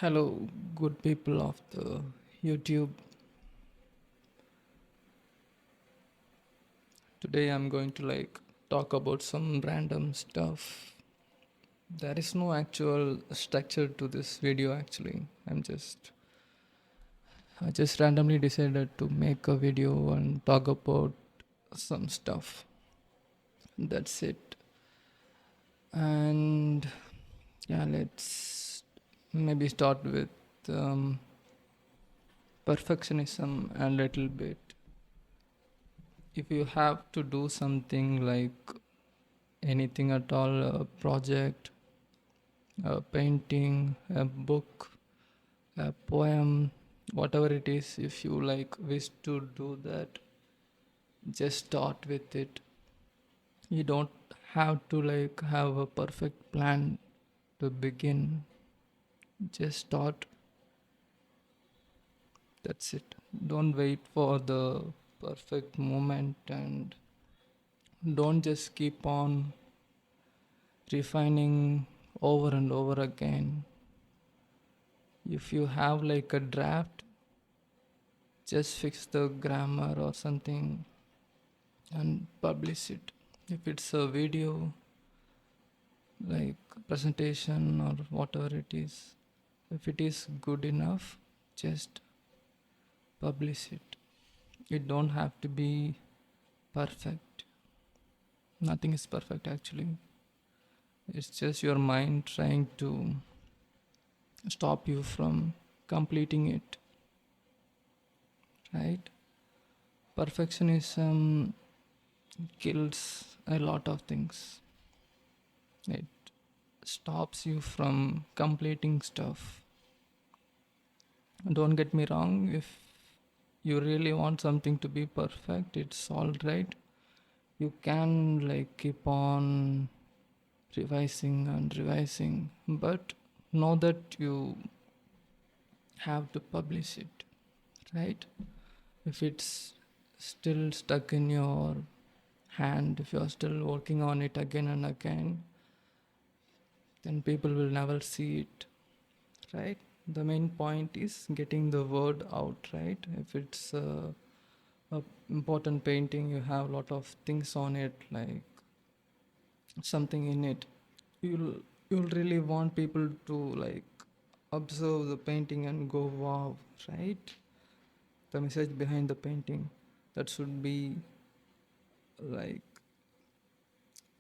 Hello, good people of the YouTube. Today I'm going to talk about some random stuff. There is no actual structure to this video actually. I just randomly decided to make a video and talk about some stuff. That's it. And yeah, let's maybe start with um, perfectionism a little bit. If you have to do something like anything at all, a project, a painting, a book, a poem, whatever it is, if you wish to do that, just start with it. You don't have to have a perfect plan to begin. Just start. That's it. Don't wait for the perfect moment, and don't just keep on refining over and over again. If you have like a draft, just fix the grammar or something and publish it. If it's a video, like presentation or whatever it is, if it is good enough, just publish it. It don't have to be perfect. Nothing is perfect actually. It's just your mind trying to stop you from completing it, right? Perfectionism kills a lot of things. It stops you from completing stuff. Don't get me wrong, if you really want something to be perfect, it's all right. You can keep on revising and revising, but know that you have to publish it, right? If it's still stuck in your hand, if you're still working on it again and again, then people will never see it, right? The main point is getting the word out, right? If it's a important painting, you have a lot of things on it, like something in it, you'll really want people to observe the painting and go wow, right? The message behind the painting, that should be like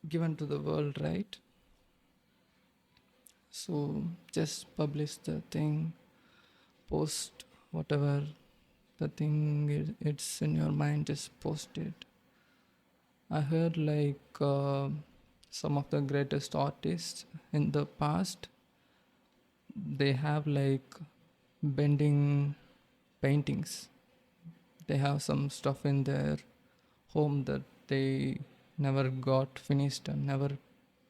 given to the world, right? So just publish the thing, post whatever the thing it's in your mind, just post it. I heard some of the greatest artists in the past, they have bending paintings. They have some stuff in their home that they never got finished and never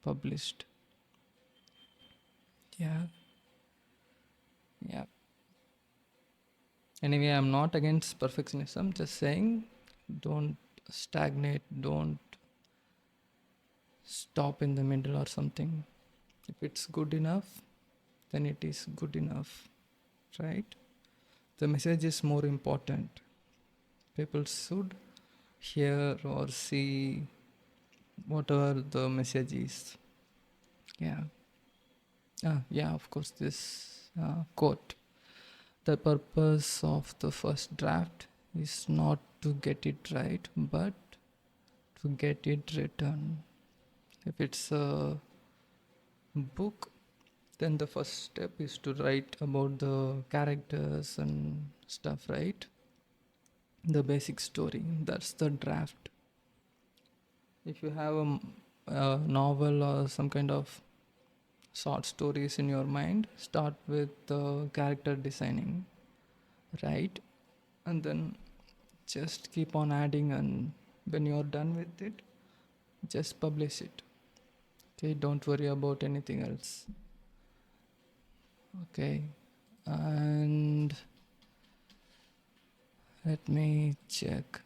published. Yeah, yeah. Anyway, I'm not against perfectionism, just saying don't stagnate, don't stop in the middle or something. If it's good enough, then it is good enough, right? The message is more important. People should hear or see whatever the message is. Yeah. Yeah, of course, this quote. The purpose of the first draft is not to get it right, but to get it written. If it's a book, then the first step is to write about the characters and stuff, right? The basic story. That's the draft. If you have a novel or some kind of short stories in your mind, start with the character designing, right? And then just keep on adding, and when you're done with it, just publish it. Okay, don't worry about anything else. Okay, and let me check.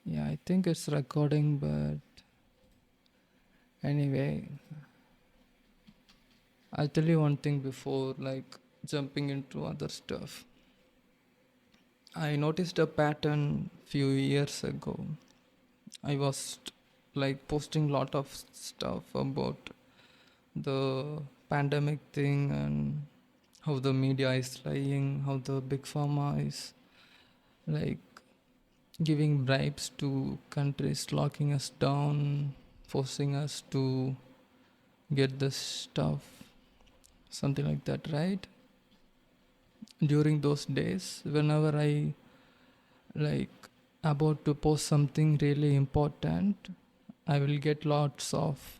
Yeah, I think it's recording, but anyway, I'll tell you one thing before like jumping into other stuff. I noticed a pattern few years ago. I was like posting lot of stuff about the pandemic thing and how the media is lying, how the big pharma is like giving bribes to countries, locking us down, forcing us to get this stuff, something like that, right? During those days, whenever I like about to post something really important, I will get lots of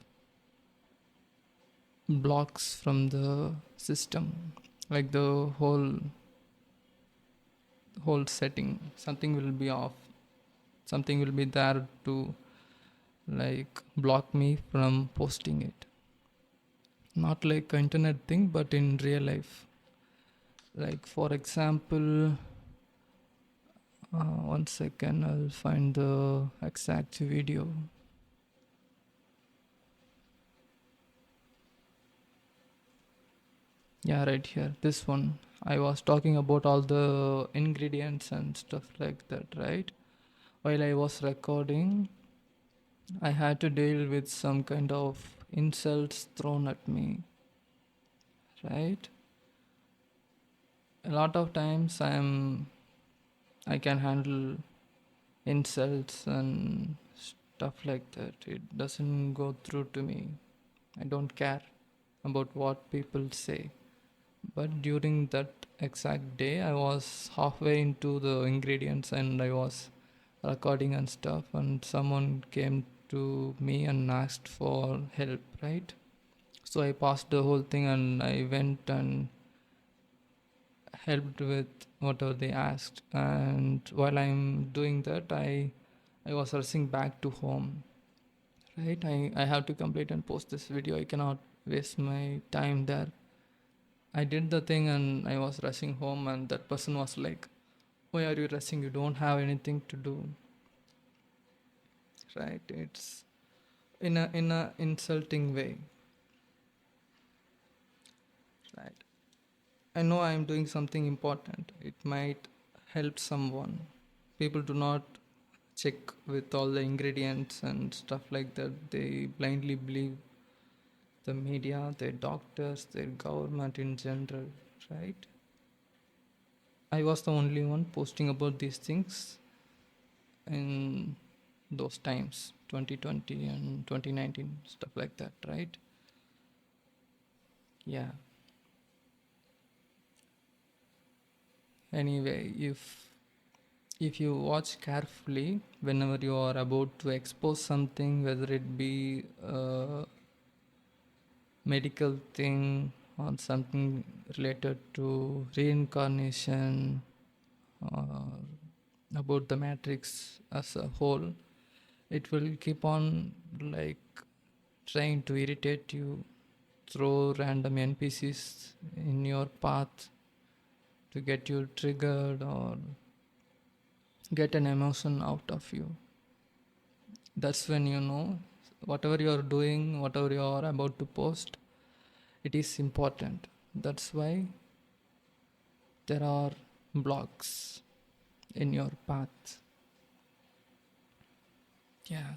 blocks from the system, like the whole setting. Something will be off. Something will be there to like block me from posting it. Not like internet thing, but in real life. Like for example, one second, I'll find the exact video. Yeah, right here. This one. I was talking about all the ingredients and stuff like that, right? While I was recording, I had to deal with some kind of insults thrown at me, right? A lot of times I can handle insults and stuff like that. It doesn't go through to me. I don't care about what people say. But during that exact day, I was halfway into the ingredients and I was recording and stuff, and someone came to me and asked for help, right? So I passed the whole thing and I went and helped with whatever they asked. And while I'm doing that, I was rushing back to home, right? I have to complete and post this video. I cannot waste my time there. I did the thing and I was rushing home, and that person was like, why are you rushing? You don't have anything to do, right? It's in a insulting way, right? I know I am doing something important. It might help someone. People do not check with all the ingredients and stuff like that. They blindly believe the media, their doctors, their government in general, right? I was the only one posting about these things in those times, 2020 and 2019, stuff like that, right? Yeah. Anyway, if you watch carefully whenever you are about to expose something, whether it be a medical thing or something related to reincarnation or about the matrix as a whole, it will keep on like trying to irritate you, throw random npcs in your path to get you triggered or get an emotion out of you. That's when you know whatever you are doing, whatever you are about to post, it is important. That's why there are blocks in your path. Yeah,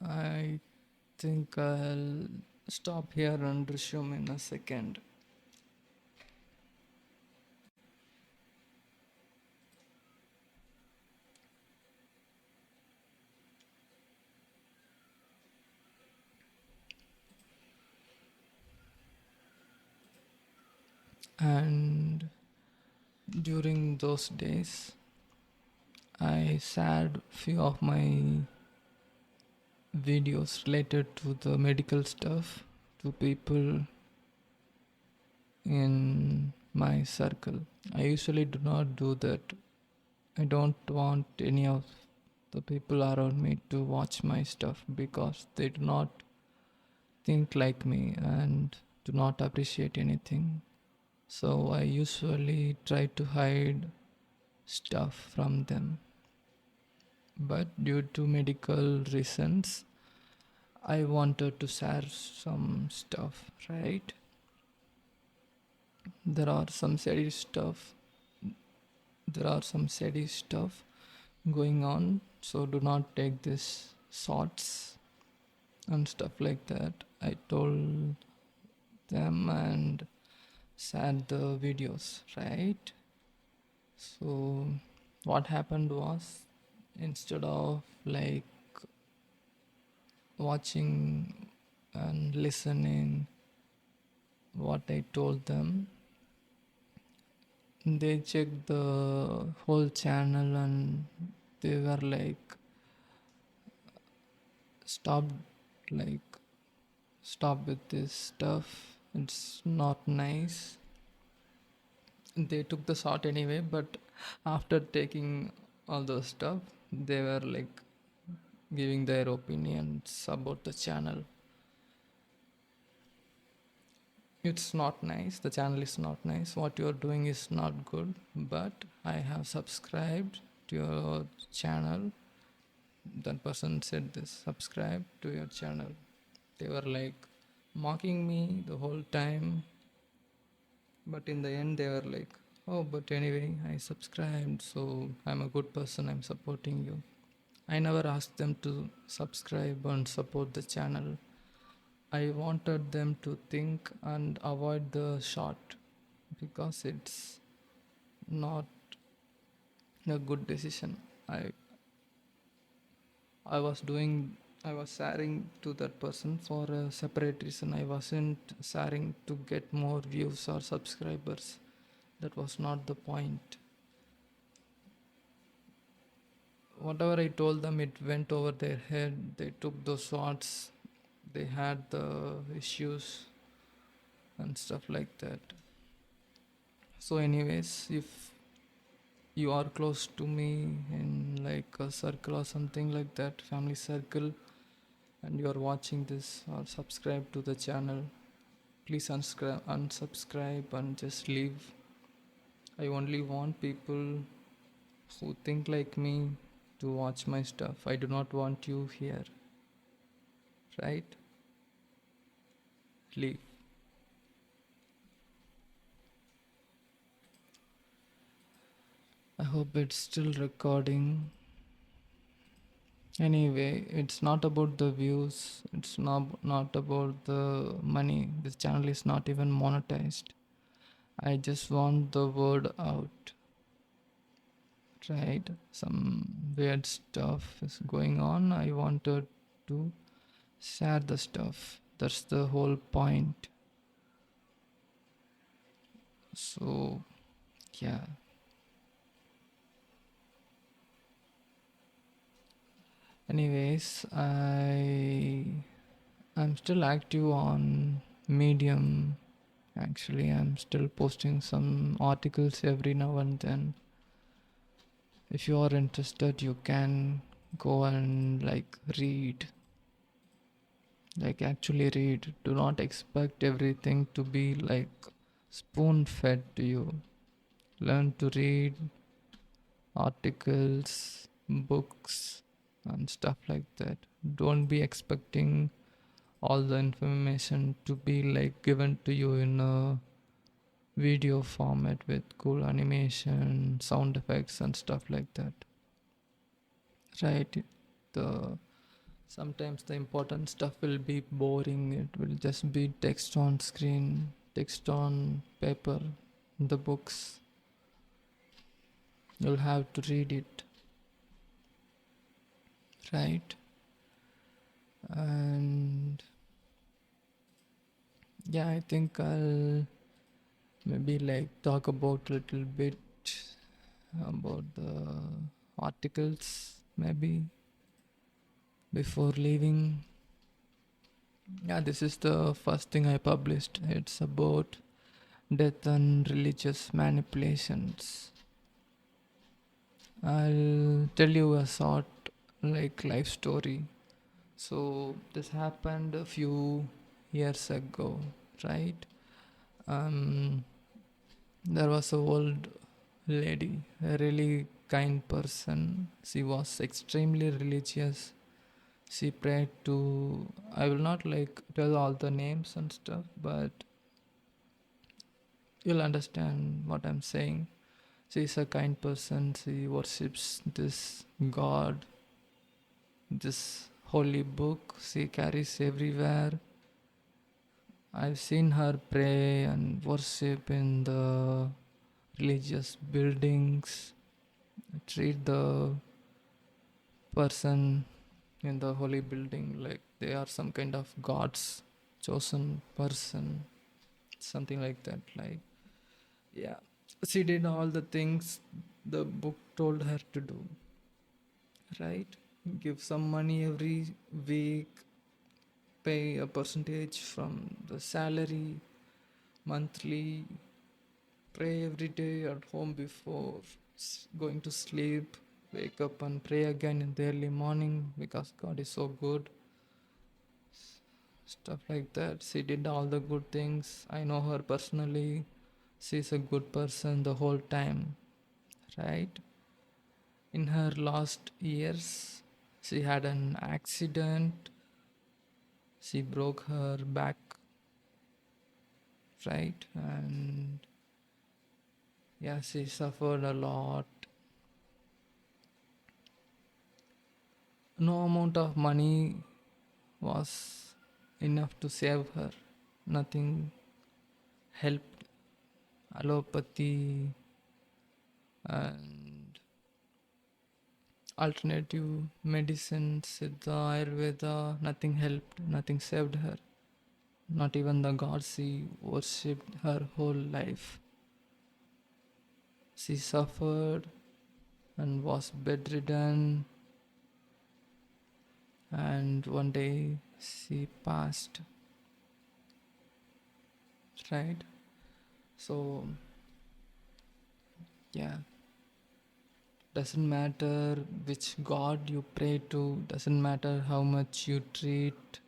I think I'll stop here and resume in a second. And during those days, I shared few of my videos related to the medical stuff to people in my circle. I usually do not do that. I don't want any of the people around me to watch my stuff because they do not think like me and do not appreciate anything. So I usually try to hide stuff from them. But due to medical reasons, I wanted to share some stuff, right? There are some shady stuff. There are some shady stuff going on, so do not take this shots and stuff like that. I told them and shared the videos, right? So what happened was, instead of like watching and listening what I told them, they checked the whole channel and they were like, stop, like, stop with this stuff, it's not nice. They took the shot anyway, but after taking all those stuff, they were like giving their opinions about the channel. It's not nice, the channel is not nice, what you're doing is not good, but I have subscribed to your channel. That person said this, subscribe to your channel. They were like mocking me the whole time, but in the end they were like, oh, but anyway, I subscribed, so I'm a good person, I'm supporting you. I never asked them to subscribe and support the channel. I wanted them to think and avoid the short, because it's not a good decision. I I was doing I was sharing to that person for a separate reason. I wasn't sharing to get more views or subscribers. That was not the point. Whatever I told them, it went over their head. They took those shots. They had the issues and stuff like that. So, anyways, if you are close to me in like a circle or something like that, family circle, and you are watching this or subscribe to the channel, please unsubscribe and just leave. I only want people who think like me to watch my stuff. I do not want you here, right? Leave. I hope it's still recording. Anyway, it's not about the views, it's not about the money. This channel is not even monetized. I just want the word out, right? Some weird stuff is going on. I wanted to share the stuff. That's the whole point. So, yeah. Anyways, I'm still active on Medium. Actually, I'm still posting some articles every now and then. If you are interested, you can go and like read. Like actually read. Do not expect everything to be like spoon fed to you. Learn to read articles, books, and stuff like that. Don't be expecting all the information to be like given to you in a video format with cool animation, sound effects, and stuff like that. Right? The Sometimes the important stuff will be boring. It will just be text on screen, text on paper, the books. You'll have to read it, right? And yeah, I think I'll maybe like talk about a little bit about the articles, maybe before leaving. Yeah, this is the first thing I published. It's about death and religious manipulations. I'll tell you a short like life story. So this happened a few years ago, right? Um, there was a old lady, a really kind person. She was extremely religious, She prayed to, I will not like tell all the names and stuff, but you'll understand what I'm saying. She is a kind person. She worships this God, this holy book. She carries everywhere. I've seen her pray and worship in the religious buildings, treat the person in the holy building like they are some kind of God's chosen person, something like that. Like, yeah, she did all the things the book told her to do, right? Give some money every week, pay a percentage from the salary monthly, pray every day at home before going to sleep, wake up and pray again in the early morning because God is so good. Stuff like that. She did all the good things. I know her personally. She's a good person the whole time, right? In her last years, she had an accident. She broke her back, right? And yeah, she suffered a lot. No amount of money was enough to save her. Nothing helped. Allopathy and alternative medicine, Siddha, Ayurveda, nothing helped, nothing saved her. Not even the gods she worshipped her whole life. She suffered and was bedridden, and one day she passed, right? So, yeah, doesn't matter which god you pray to, doesn't matter how much you treat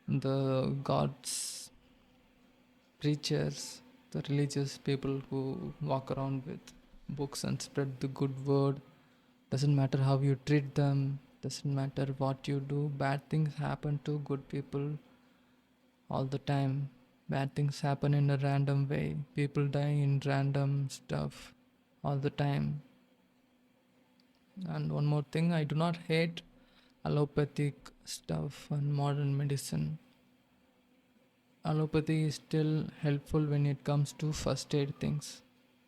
the gods, preachers, the religious people who walk around with books and spread the good word. Doesn't matter how you treat them, doesn't matter what you do. Bad things happen to good people all the time. Bad things happen in a random way. People die in random stuff all the time. And one more thing, I do not hate allopathic stuff and modern medicine. Allopathy is still helpful when it comes to first aid things.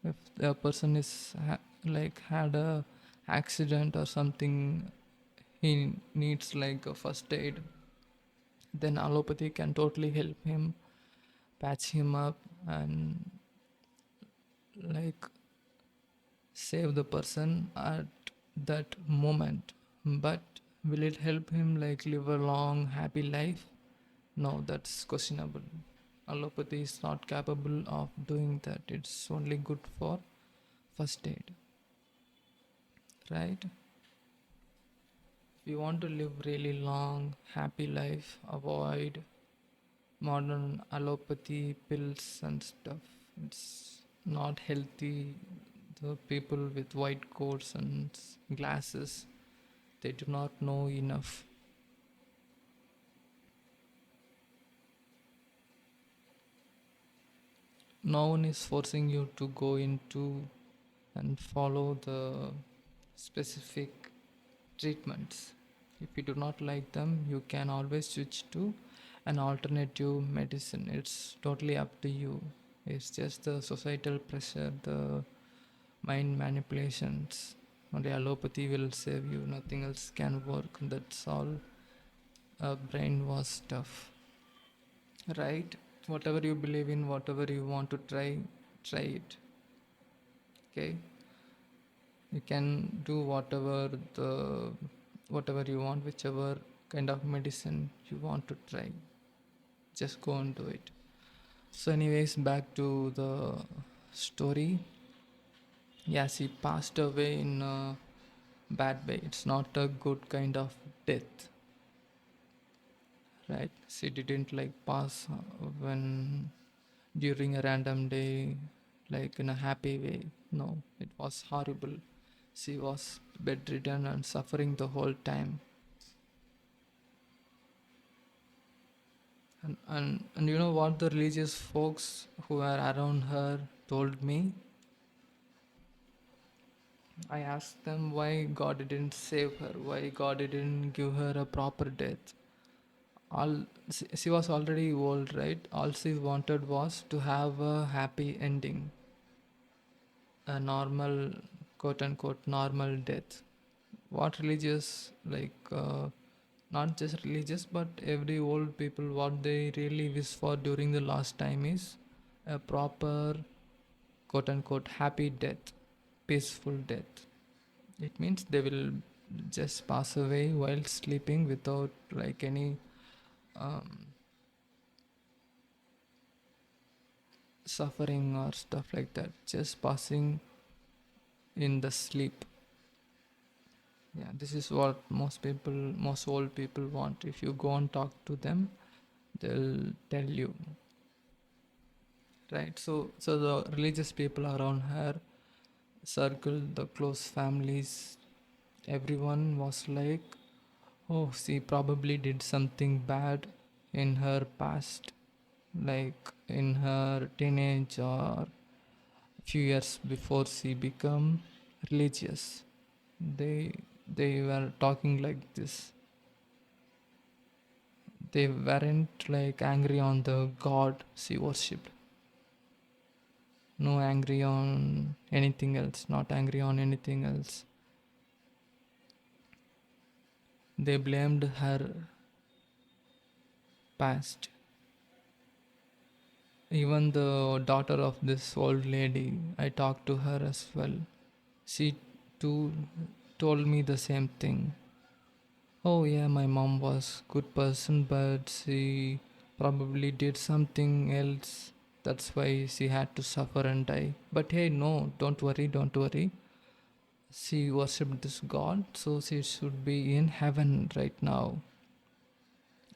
If a person is like had a accident or something, he needs like a first aid, then allopathy can totally help him, patch him up, and like save the person at that moment. But will it help him like live a long happy life? No, that's questionable. Allopathy is not capable of doing that. It's only good for first aid, right? If you want to live really long happy life, avoid modern allopathy pills and stuff. It's not healthy. The people with white coats and glasses, they do not know enough. No one is forcing you to go into and follow the specific treatments. If you do not like them, you can always switch to an alternative medicine. It's totally up to you. It's just the societal pressure, the mind manipulations. Only allopathy will save you, nothing else can work. That's all brainwash stuff, right? Whatever you believe in, whatever you want to try, try it. Okay, you can do whatever you want, whichever kind of medicine you want to try, just go and do it. So anyways, back to the story. Yeah, she passed away in a bad way. It's not a good kind of death, right? She didn't like pass when during a random day, like in a happy way. No, it was horrible. She was bedridden and suffering the whole time. And you know what the religious folks who were around her told me? I asked them why God didn't save her, why God didn't give her a proper death. All she was already old, right? All she wanted was to have a happy ending, a normal, quote unquote, normal death. What religious, not just religious, but every old people, what they really wish for during the last time is a proper, quote unquote, happy death, peaceful death. It means they will just pass away while sleeping without like any um, suffering or stuff like that, just passing in the sleep. Yeah, this is what most people, most old people want. If you go and talk to them, they'll tell you, right? So the religious people around her circle, the close families, everyone was like, oh, she probably did something bad in her past, like in her teenage or few years before she become religious. They they were talking like this. They weren't like angry on the god she worshipped, no angry on anything else, not angry on anything else. They blamed her past. Even the daughter of this old lady, I talked to her as well. She too told me the same thing. Oh yeah, my mom was good person, but she probably did something else. That's why she had to suffer and die. But hey, no, don't worry, don't worry. She worshipped this god, so she should be in heaven right now.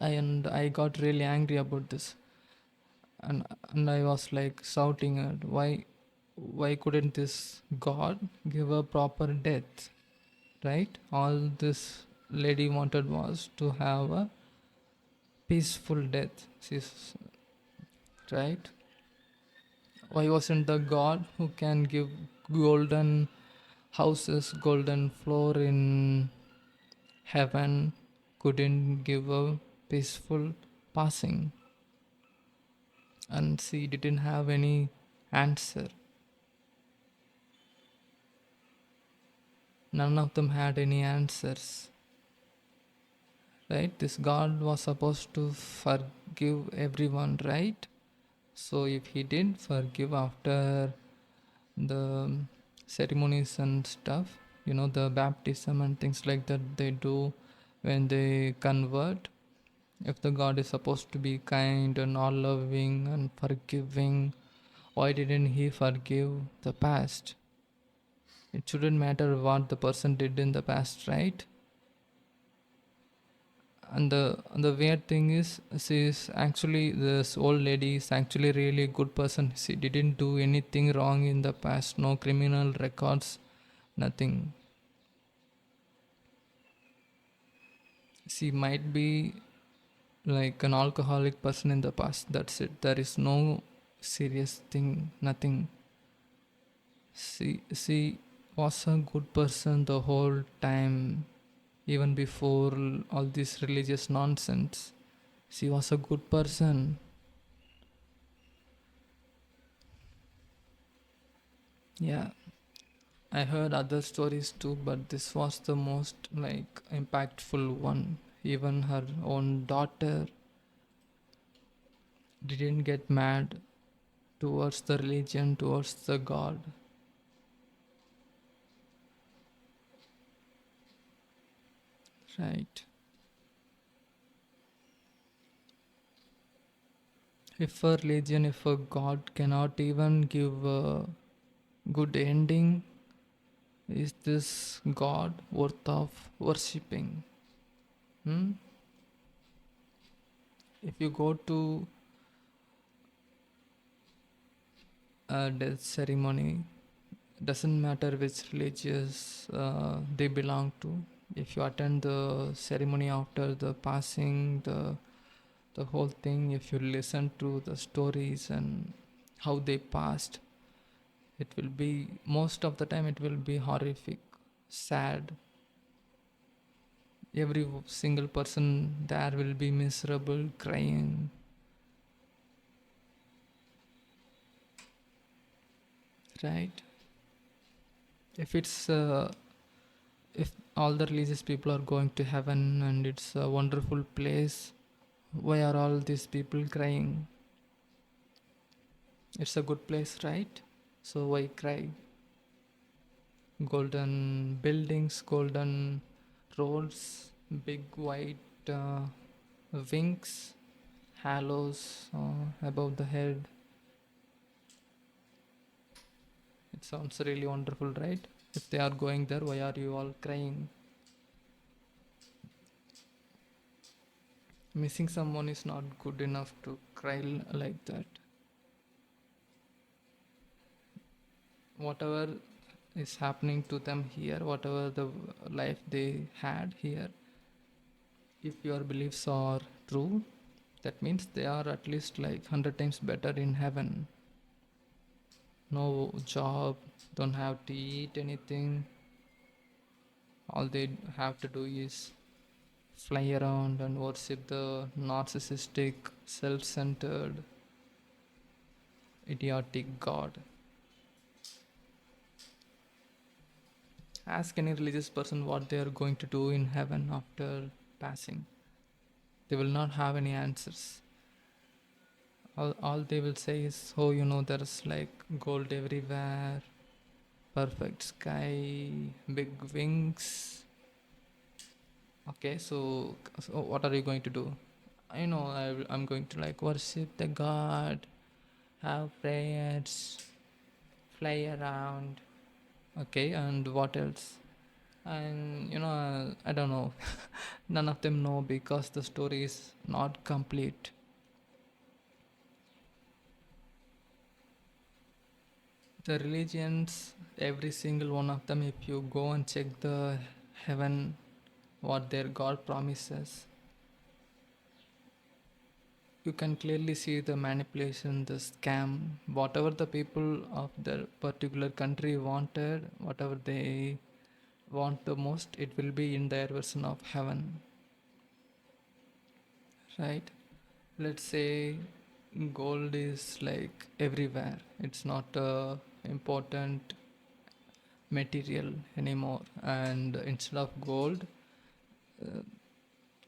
And I got really angry about this, and I was like shouting at why couldn't this god give a proper death, right? All this lady wanted was to have a peaceful death. She's right. Why wasn't the god who can give golden houses, golden floor in heaven, couldn't give a peaceful passing? And she didn't have any answer. None of them had any answers. Right? This God was supposed to forgive everyone, right? So if he didn't forgive after the ceremonies and stuff, the baptism and things like that they do when they convert, if the God is supposed to be kind and all loving and forgiving, why didn't he forgive the past? It shouldn't matter what the person did in the past, right? And the weird thing is, she is actually, this old lady is actually really good person. She didn't do anything wrong in the past, no criminal records, nothing. She might be like an alcoholic person in the past, that's it. There is no serious thing, nothing. She was a good person the whole time, even before all this religious nonsense. She was a good person. Yeah, I heard other stories too, but this was the most like impactful one. Even her own daughter didn't get mad towards the religion, towards the God. Right. If a religion, if a God cannot even give a good ending, is this God worth of worshipping? Hmm? If you go to a death ceremony, doesn't matter which religious they belong to. If you attend the ceremony after the passing, the The whole thing, if you listen to the stories and how they passed, it will be, most of the time, it will be horrific, sad. Every single person there will be miserable, crying, right? If it's if all the religious people are going to heaven and it's a wonderful place, why are all these people crying? It's a good place, right? So why cry? Golden buildings, golden roads, big white wings, halos above the head. It sounds really wonderful, right? If they are going there, why are you all crying? Missing someone is not good enough to cry like that. Whatever is happening to them here, whatever the life they had here, if your beliefs are true, that means they are at least like 100 times better in heaven. No job, don't have to eat anything. All they have to do is fly around and worship the narcissistic, self centered, idiotic God. Ask any religious person what they are going to do in heaven after passing. They will not have any answers. All they will say is, oh, there's like gold everywhere, perfect sky, big wings. Okay, so what are you going to do? I'm going to like worship the God, have prayers, fly around. Okay, and what else? And I don't know. None of them know because the story is not complete. The religions, every single one of them, if you go and check the heaven, what their God promises, you can clearly see the manipulation, the scam, whatever the people of the particular country wanted, whatever they want the most, it will be in their version of heaven, right? Let's say gold is like everywhere, it's not a important material anymore, and instead of gold, uh,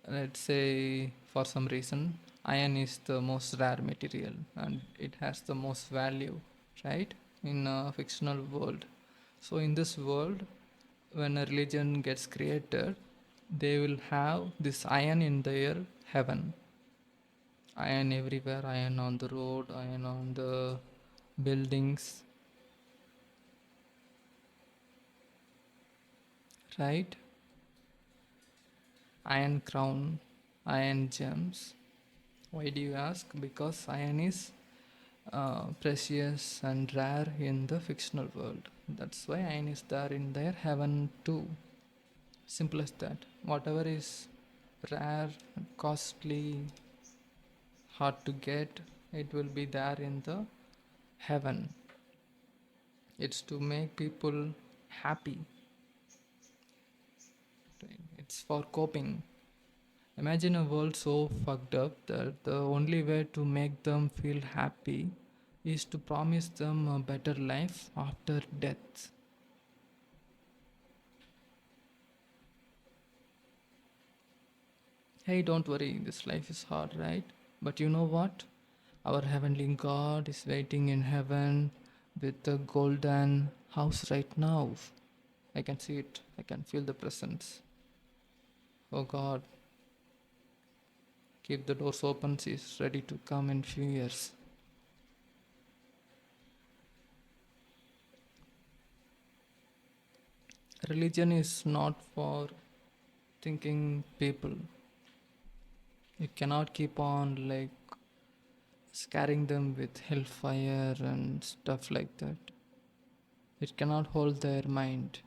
let's say for some reason iron is the most rare material and it has the most value, right, in a fictional world. So in this world, when a religion gets created, they will have this iron in their heaven. Iron everywhere, iron on the road, iron on the buildings, right? Iron crown, iron gems. Why do you ask? Because iron is precious and rare in the fictional world. That's why iron is there in their heaven too. Simple as that. Whatever is rare, costly, hard to get, it will be there in the heaven. It's to make people happy. It's for coping. Imagine a world so fucked up that the only way to make them feel happy is to promise them a better life after death. Hey, don't worry, this life is hard, right? But you know what? Our heavenly God is waiting in heaven with a golden house right now. I can see it, I can feel the presence. Oh God, keep the doors open, she's ready to come in few years. Religion is not for thinking people. You cannot keep on like scaring them with hellfire and stuff like that. It cannot hold their mind.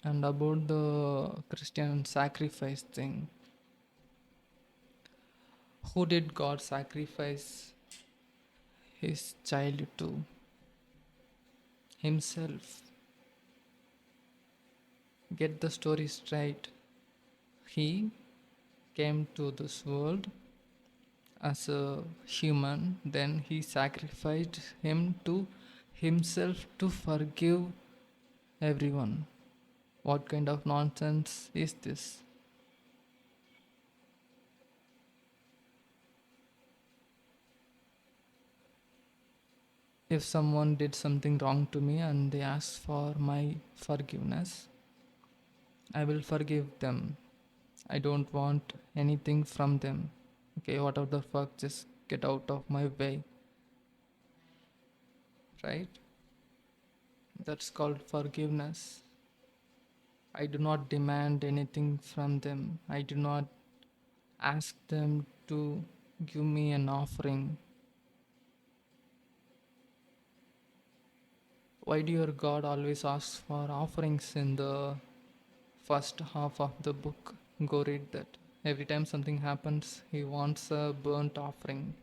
And about the Christian sacrifice thing, Who did God sacrifice his child to? Himself. Get the story straight. He came to this world as a human, then he sacrificed him to himself to forgive everyone. What kind of nonsense is this? If someone did something wrong to me and they ask for my forgiveness, I will forgive them. I don't want anything from them. Okay, whatever the fuck, just get out of my way, right? That's called forgiveness. I do not demand anything from them. I do not ask them to give me an offering. Why do your God always asks for offerings in the first half of the book? Go read that. Every time something happens, he wants a burnt offering.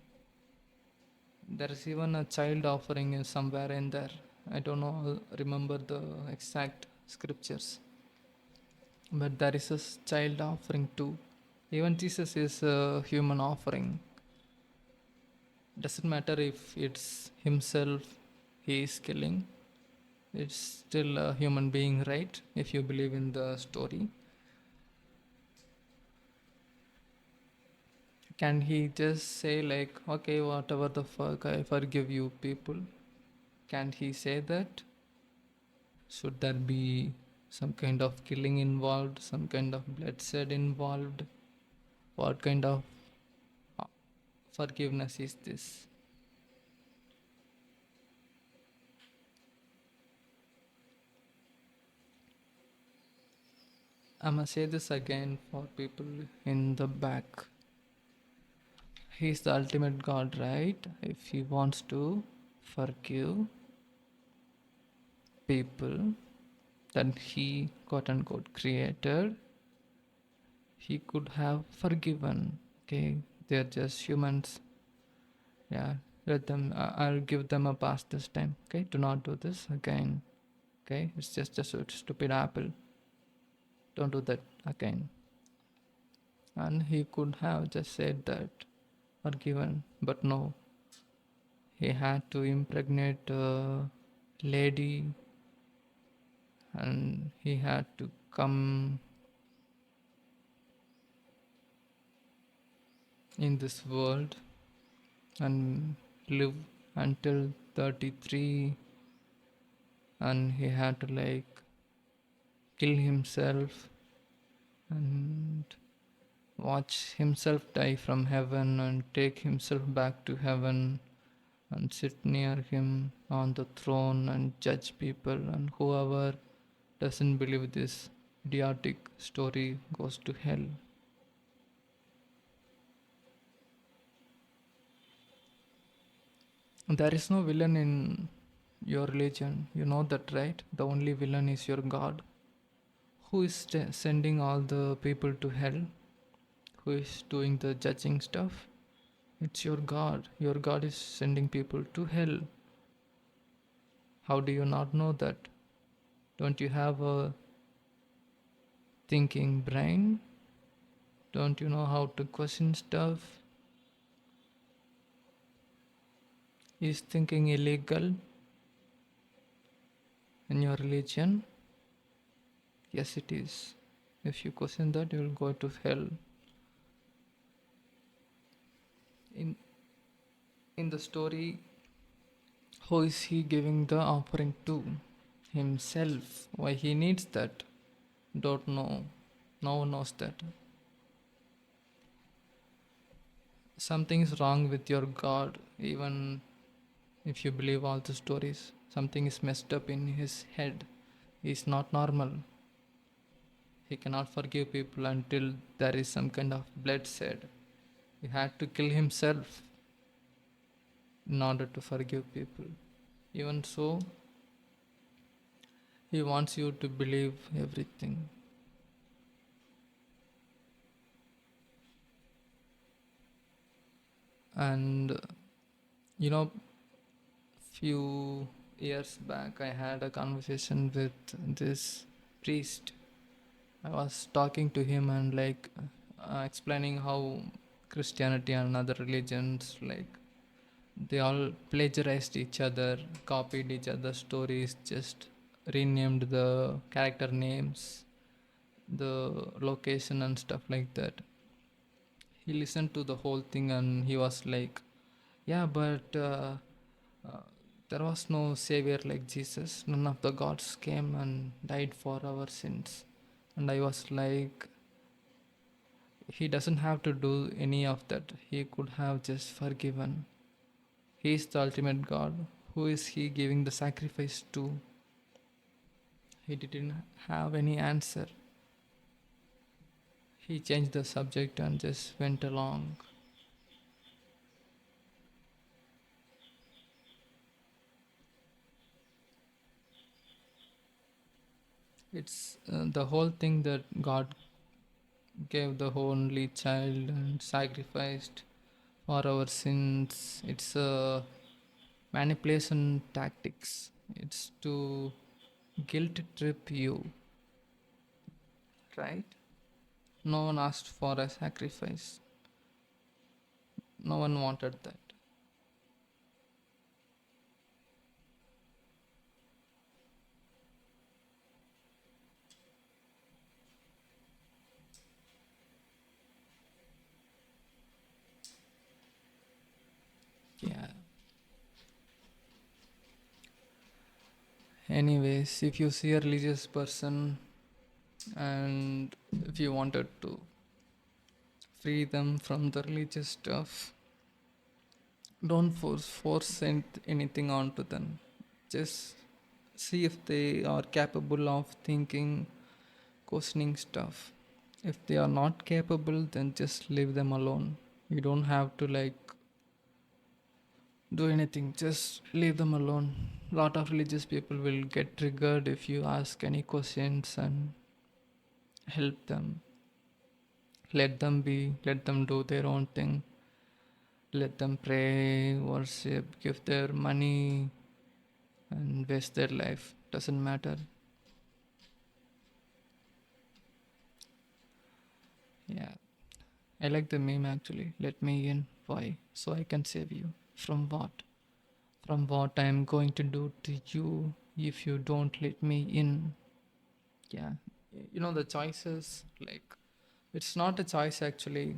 There is even a child offering is somewhere in there. I don't know, remember the exact scriptures, but there is a child offering too. Even Jesus is a human offering. Doesn't matter if it's himself he is killing, it's still a human being, right? If you believe in the story, can he just say, like, okay, whatever the fuck, I forgive you, people? Can he say that? Should there be some kind of killing involved, some kind of bloodshed involved? What kind of uh, forgiveness is this? I'm gonna say this again for people in the back. He's the ultimate God, right? If he wants to forgive people that he quote unquote created, he could have forgiven. Okay, they're just humans. Yeah, let them. I'll give them a pass this time. Okay, do not do this again. Okay, it's just a stupid apple. Don't do that again. And he could have just said that, forgiven, but no. He had to impregnate a lady, and he had to come in this world and live until 33, and he had to like kill himself and watch himself die from heaven and take himself back to heaven and sit near him on the throne and judge people, and whoever doesn't believe this idiotic story goes to hell. There is no villain in your religion. You know that, right? The only villain is your God. Who is sending all the people to hell? Who is doing the judging stuff? It's your God. Your God is sending people to hell. How do you not know that? Don't you have a thinking brain? Don't you know how to question stuff? Is thinking illegal in your religion? Yes, it is. If you question that, you will go to hell. In in the story, who is he giving the offering to? Himself. Why he needs that? Don't know. No one knows that. Something is wrong with your God, even if you believe all the stories. Something is messed up in his head. He's not normal. He cannot forgive people until there is some kind of bloodshed. He had to kill himself in order to forgive people. Even so, he wants you to believe everything. And you know, few years back, I had a conversation with this priest. I was talking to him and like explaining how Christianity and other religions, like, they all plagiarized each other, copied each other's stories, just renamed the character names, the location, and stuff like that. He listened to the whole thing and he was like, yeah, but uh, there was no savior like Jesus. None of the gods came and died for our sins. And I was like, he doesn't have to do any of that. He could have just forgiven. He is the ultimate God. Who is he giving the sacrifice to? He didn't have any answer. He changed the subject and just went along. It's the whole thing that God gave the only child and sacrificed for our sins. It's a manipulation tactics. It's to guilt trip you, right? No one asked for a sacrifice. No one wanted that. Yeah. Anyways, if you see a religious person and if you wanted to free them from the religious stuff, don't force anything onto them. Just see if they are capable of thinking, questioning stuff. If they are not capable, then just leave them alone. You don't have to like do anything, just leave them alone. Lot of religious people will get triggered if you ask any questions, and help them. Let them be, let them do their own thing. Let them pray, worship, give their money, and waste their life. Doesn't matter. Yeah. I like the meme actually. Let me in. Why? So I can save you. From what? From what I am going to do to you if you don't let me in. Yeah. You know, the choices, like, it's not a choice actually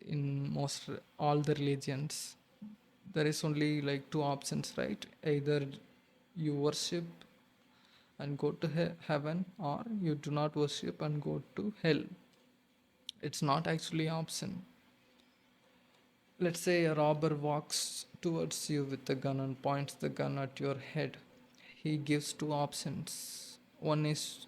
in most all the religions. There is only like two options, right? Either you worship and go to heaven, or you do not worship and go to hell. It's not actually option. Let's say a robber walks towards you with a gun and points the gun at your head. He gives two options. One is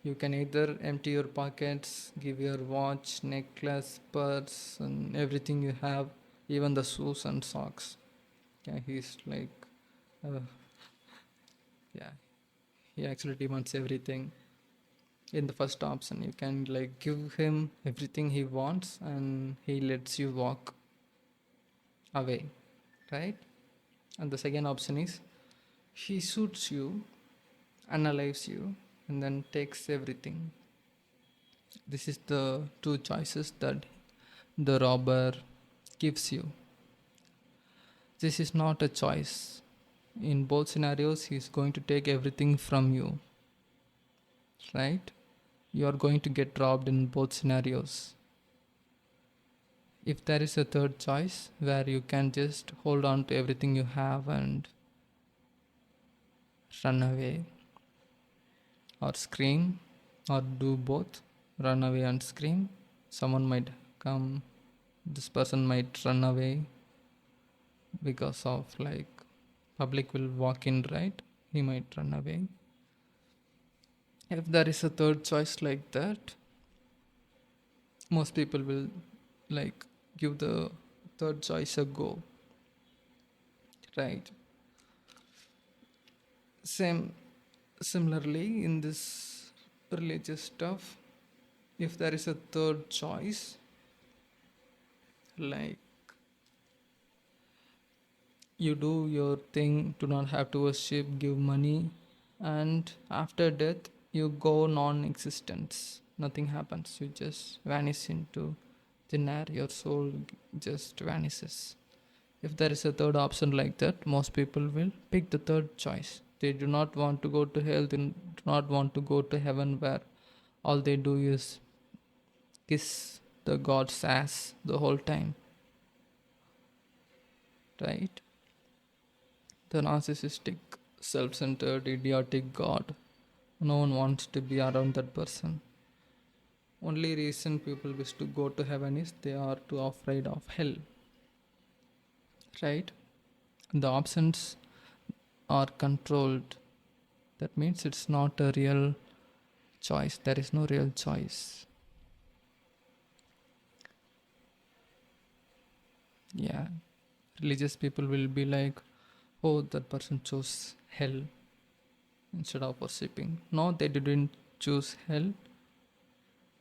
you can either empty your pockets, give your watch, necklace, purse, and everything you have, even the shoes and socks. Yeah, he's like, uh, yeah, he actually demands everything. In the first option, you can like give him everything he wants and he lets you walk away, right? And the second option is he shoots you, analyzes you, and then takes everything. This is the two choices that the robber gives you. This is not a choice. In both scenarios, he's going to take everything from you, right? You are going to get robbed in both scenarios. If there is a third choice where you can just hold on to everything you have and run away, or scream, or do both, run away and scream, someone might come, this person might run away because of like public will walk in, right? He might run away. If there is a third choice like that, most people will like give the third choice a go, right? Same Similarly in this religious stuff, if there is a third choice, like You do your thing, do not have to worship, give money, and after death you go non-existence. Nothing happens, you just vanish into thin air. Your soul just vanishes. If there is a third option like that, most people will pick the third choice. They do not want to go to hell, they do not want to go to heaven, where all they do is kiss the god's ass the whole time, right? The narcissistic, self centered, idiotic god. No one wants to be around that person. Only reason people wish to go to heaven is they are too afraid of hell, right? The options are controlled. That means it's not a real choice. There is no real choice. Yeah. Religious people will be like, oh, that person chose hell instead of worshipping. No, they didn't choose hell.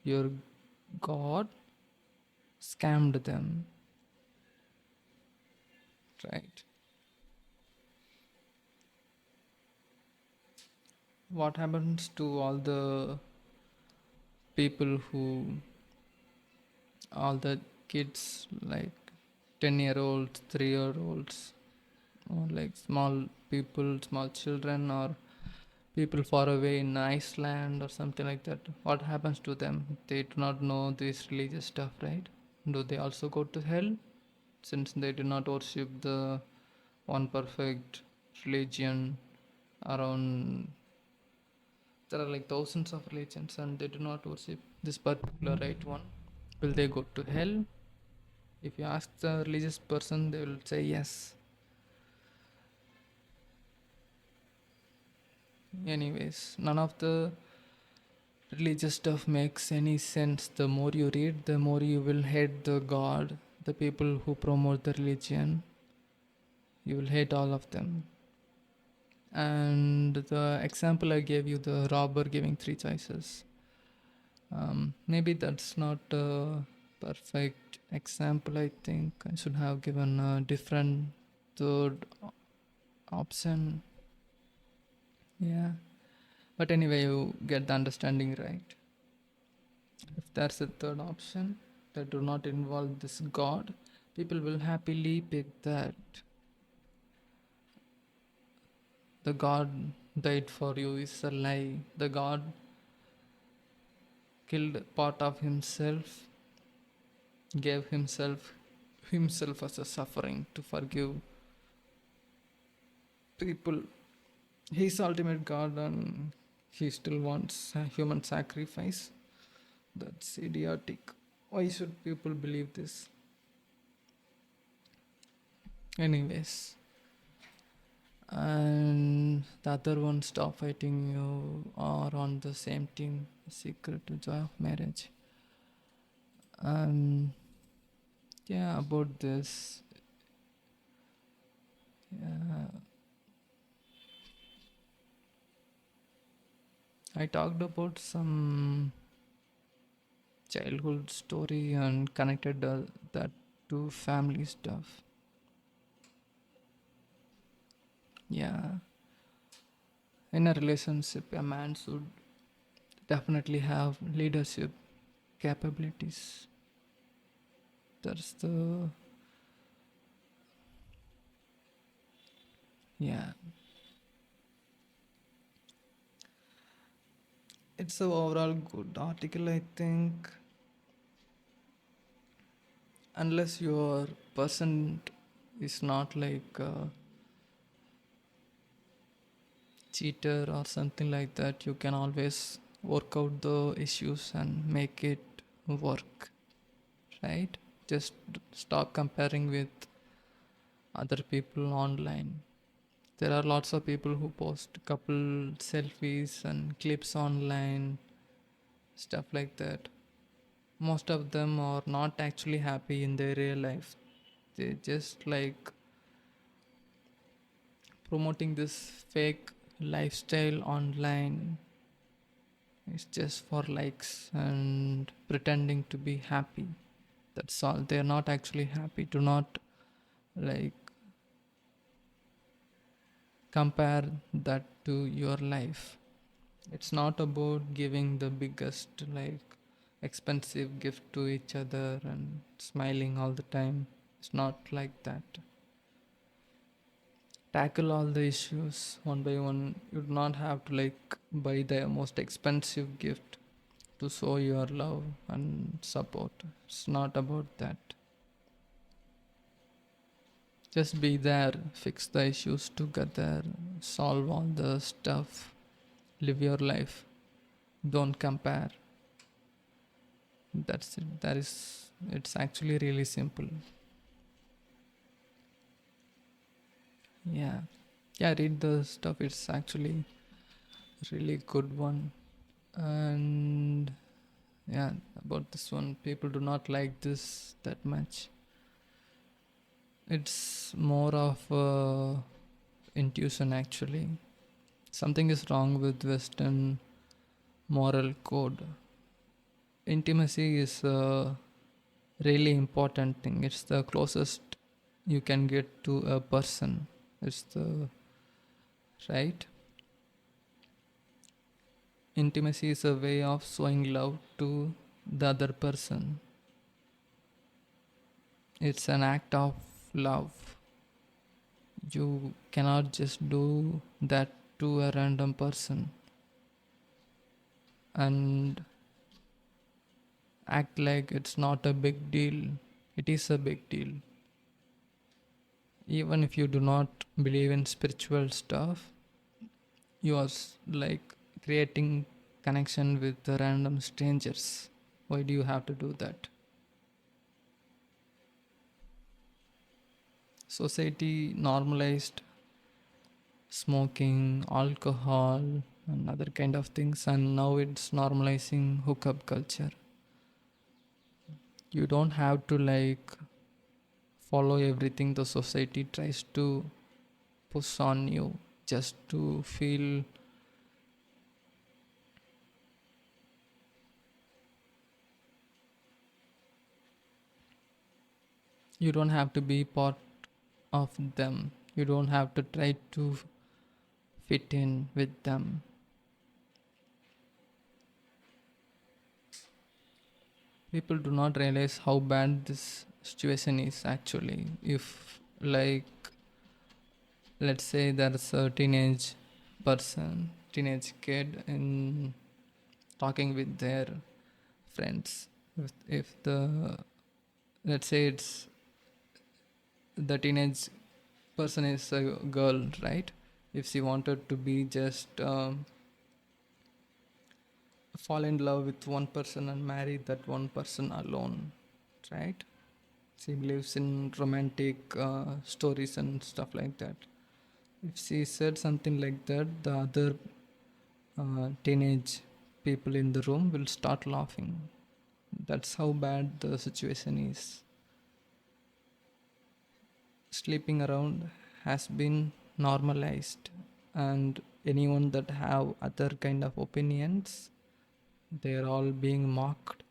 Your God scammed them, right? What happens to all the people who, all the kids like 10-year-olds, 3-year-olds, or like small people, small children, or people far away in Iceland or something like that? What happens to them? They do not know this religious stuff, right? Do they also go to hell since they do not worship the one perfect religion around? There are like thousands of religions and they do not worship this particular right one. Will they go to hell? If you ask the religious person, they will say yes. Anyways, none of the religious stuff makes any sense. The more you read, the more you will hate the God, the people who promote the religion. You will hate all of them. And the example I gave you, the robber giving three choices, maybe that's not a perfect example. I think I should have given a different third option. Yeah. But anyway, you get the understanding, right? If there's a third option that do not involve this God, people will happily pick that. The God died for you is a lie. The God killed part of himself, gave himself as a suffering to forgive people. He's ultimate God and he still wants a human sacrifice. That's idiotic. Why should people believe this? Anyways, and the other one, stop fighting, you are on the same team. Secret to joy of marriage. Yeah, about this. Yeah, I talked about some childhood story and connected that to family stuff. Yeah, in a relationship, a man should definitely have leadership capabilities. That's the, yeah. It's a overall good article, I think. Unless your person is not like a cheater or something like that, you can always work out the issues and make it work, right? Just stop comparing with other people online. There are lots of people who post couple selfies and clips online, stuff like that. Most of them are not actually happy in their real life. They just like promoting this fake lifestyle online. It's just for likes and pretending to be happy. That's all. They're not actually happy. Do not like compare that to your life. It's not about giving the biggest, like, expensive gift to each other and smiling all the time. It's not like that. Tackle all the issues one by one. You do not have to like buy the most expensive gift to show your love and support. It's not about that. Just be there, fix the issues together, solve all the stuff, live your life. Don't compare. That's it. That is, it's actually really simple. Yeah. Yeah, read the stuff. It's actually really good one. And yeah, about this one, people do not like this that much. It's more of intuition actually. Something is wrong with Western moral code. Intimacy is a really important thing. It's the closest you can get to a person. It's the right. Intimacy is a way of showing love to the other person. It's an act of love. You cannot just do that to a random person and act like it's not a big deal. It is a big deal. Even if you do not believe in spiritual stuff, you are like creating connection with the random strangers. Why do you have to do that? Society normalized smoking, alcohol, and other kind of things, and now it's normalizing hookup culture. You don't have to like follow everything the society tries to push on you just to feel. You don't have to be part of them. You don't have to try to fit in with them. People do not realize how bad this situation is actually. If, like, let's say there's a teenage kid in talking with their friends. If the, let's say it's the teenage person is a girl, right? If she wanted to be just fall in love with one person and marry that one person alone, right? She believes in romantic stories and stuff like that. If she said something like that, the other teenage people in the room will start laughing. That's how bad the situation is. Sleeping around has been normalized, and anyone that have other kind of opinions, they're all being mocked,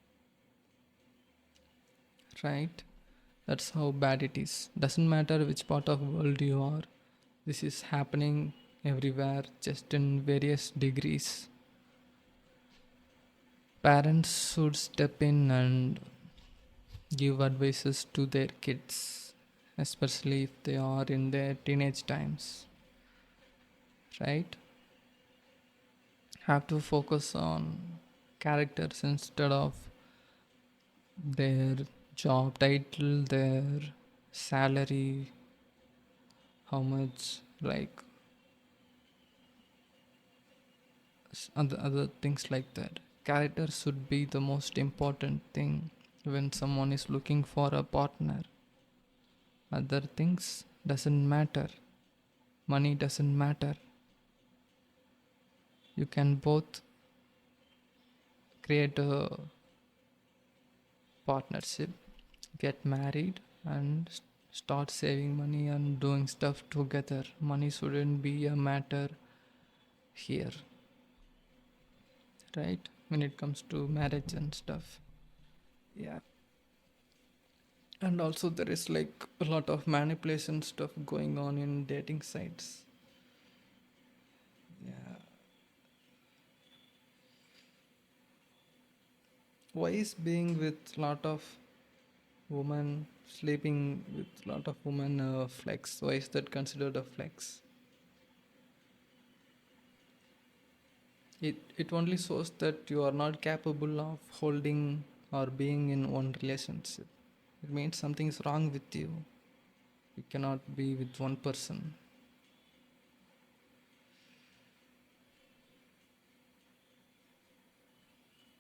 right? That's how bad it is. Doesn't matter which part of world you are, this is happening everywhere, just in various degrees. Parents should step in and give advices to their kids, especially if they are in their teenage times, right? Have to focus on characters instead of their job title, their salary, how much, like other things like that. Character should be the most important thing when someone is looking for a partner. Other things doesn't matter. Money doesn't matter. You can both create a partnership, get married, and start saving money and doing stuff together. Money shouldn't be a matter here, right? When it comes to marriage and stuff. Yeah. And also, there is like a lot of manipulation stuff going on in dating sites. Why is being with lot of women, sleeping with lot of women flex? Why is that considered a flex? It only shows that you are not capable of holding or being in one relationship. It means something is wrong with you. You cannot be with one person.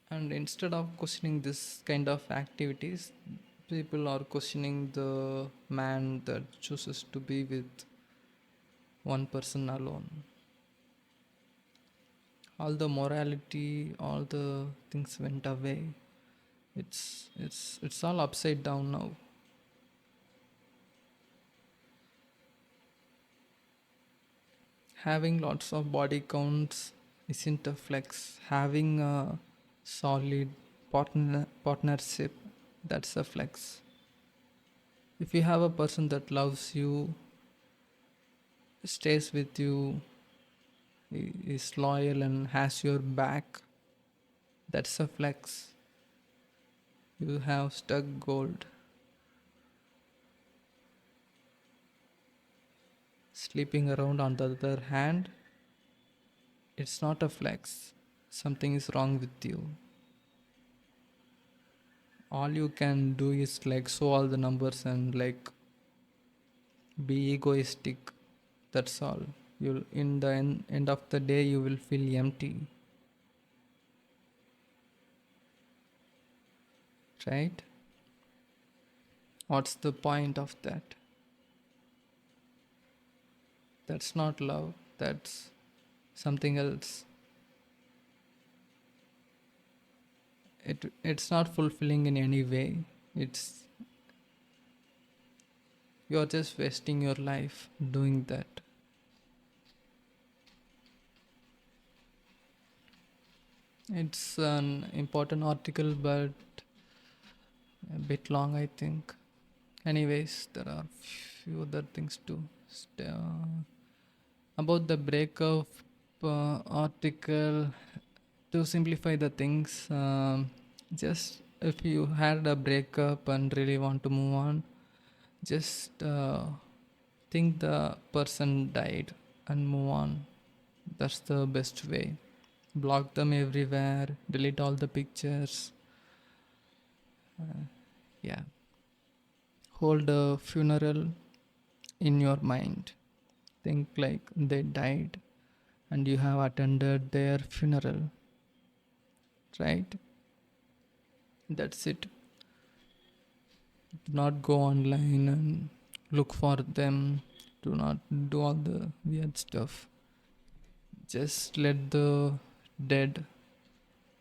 And instead of questioning this kind of activities, people are questioning the man that chooses to be with one person alone. All the morality, all the things went away. It's all upside down now. Having lots of body counts isn't a flex. Having a solid partnership, that's a flex. If you have a person that loves you, stays with you, is loyal and has your back, that's a flex. You have stuck gold. Sleeping around on the other hand, it's not a flex. Something is wrong with you. All you can do is like show all the numbers and like be egoistic. That's all. You'll in the end of the day you will feel empty, right? What's the point of that? That's not love. That's something else. It's not fulfilling in any way. It's you're just wasting your life doing that. It's an important article, but a bit long, I think. Anyways, there are few other things too. About the breakup article, to simplify the things, just if you had a breakup and really want to move on, just think the person died and move on. That's the best way. Block them everywhere, delete all the pictures. Yeah. Hold a funeral in your mind. Think like they died and you have attended their funeral, right? That's it. Do not go online and look for them. Do not do all the weird stuff. Just let the dead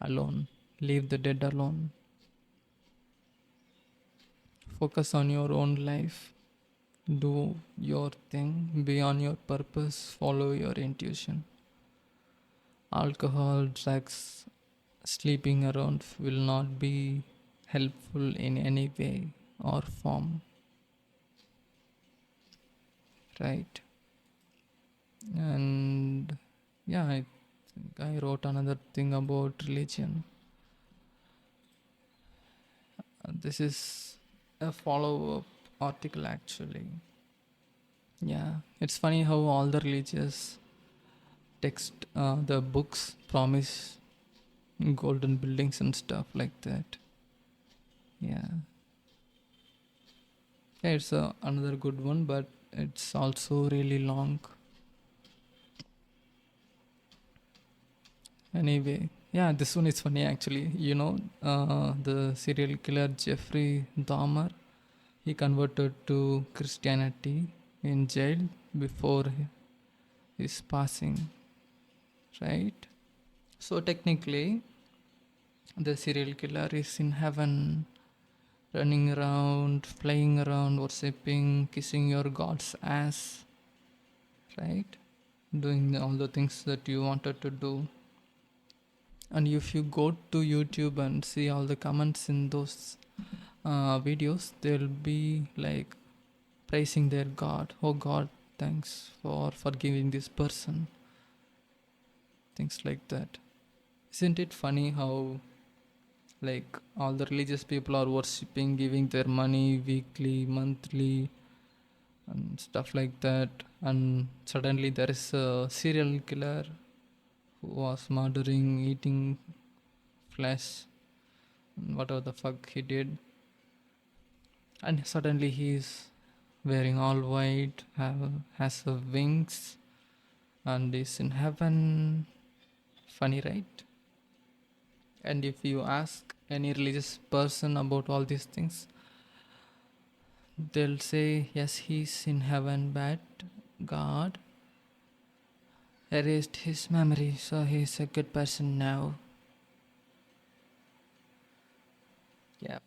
alone. Leave the dead alone. Focus on your own life. Do your thing. Be on your purpose. Follow your intuition. Alcohol, drugs, sleeping around will not be helpful in any way or form, right? And yeah, I think I wrote another thing about religion. This is a follow up article actually. Yeah, it's funny how all the religious text, the books promise golden buildings and stuff like that. Yeah, yeah, it's another good one, but it's also really long. Anyway, yeah, this one is funny actually. The serial killer Jeffrey Dahmer, he converted to Christianity in jail before his passing, right? So technically, the serial killer is in heaven, running around, flying around, worshipping, kissing your God's ass, right? Doing all the things that you wanted to do. And if you go to YouTube and see all the comments in those videos, they'll be like praising their God. Oh God, thanks for forgiving this person. Things like that. Isn't it funny how Like all the religious people are worshipping, giving their money weekly, monthly, and stuff like that. And suddenly there is a serial killer who was murdering, eating flesh, whatever the fuck he did. And suddenly he's wearing all white, has a wings, and is in heaven. Funny, right? And if you ask any religious person about all these things, they'll say, yes, he's in heaven, but God erased his memory, so he's a good person now. Yeah.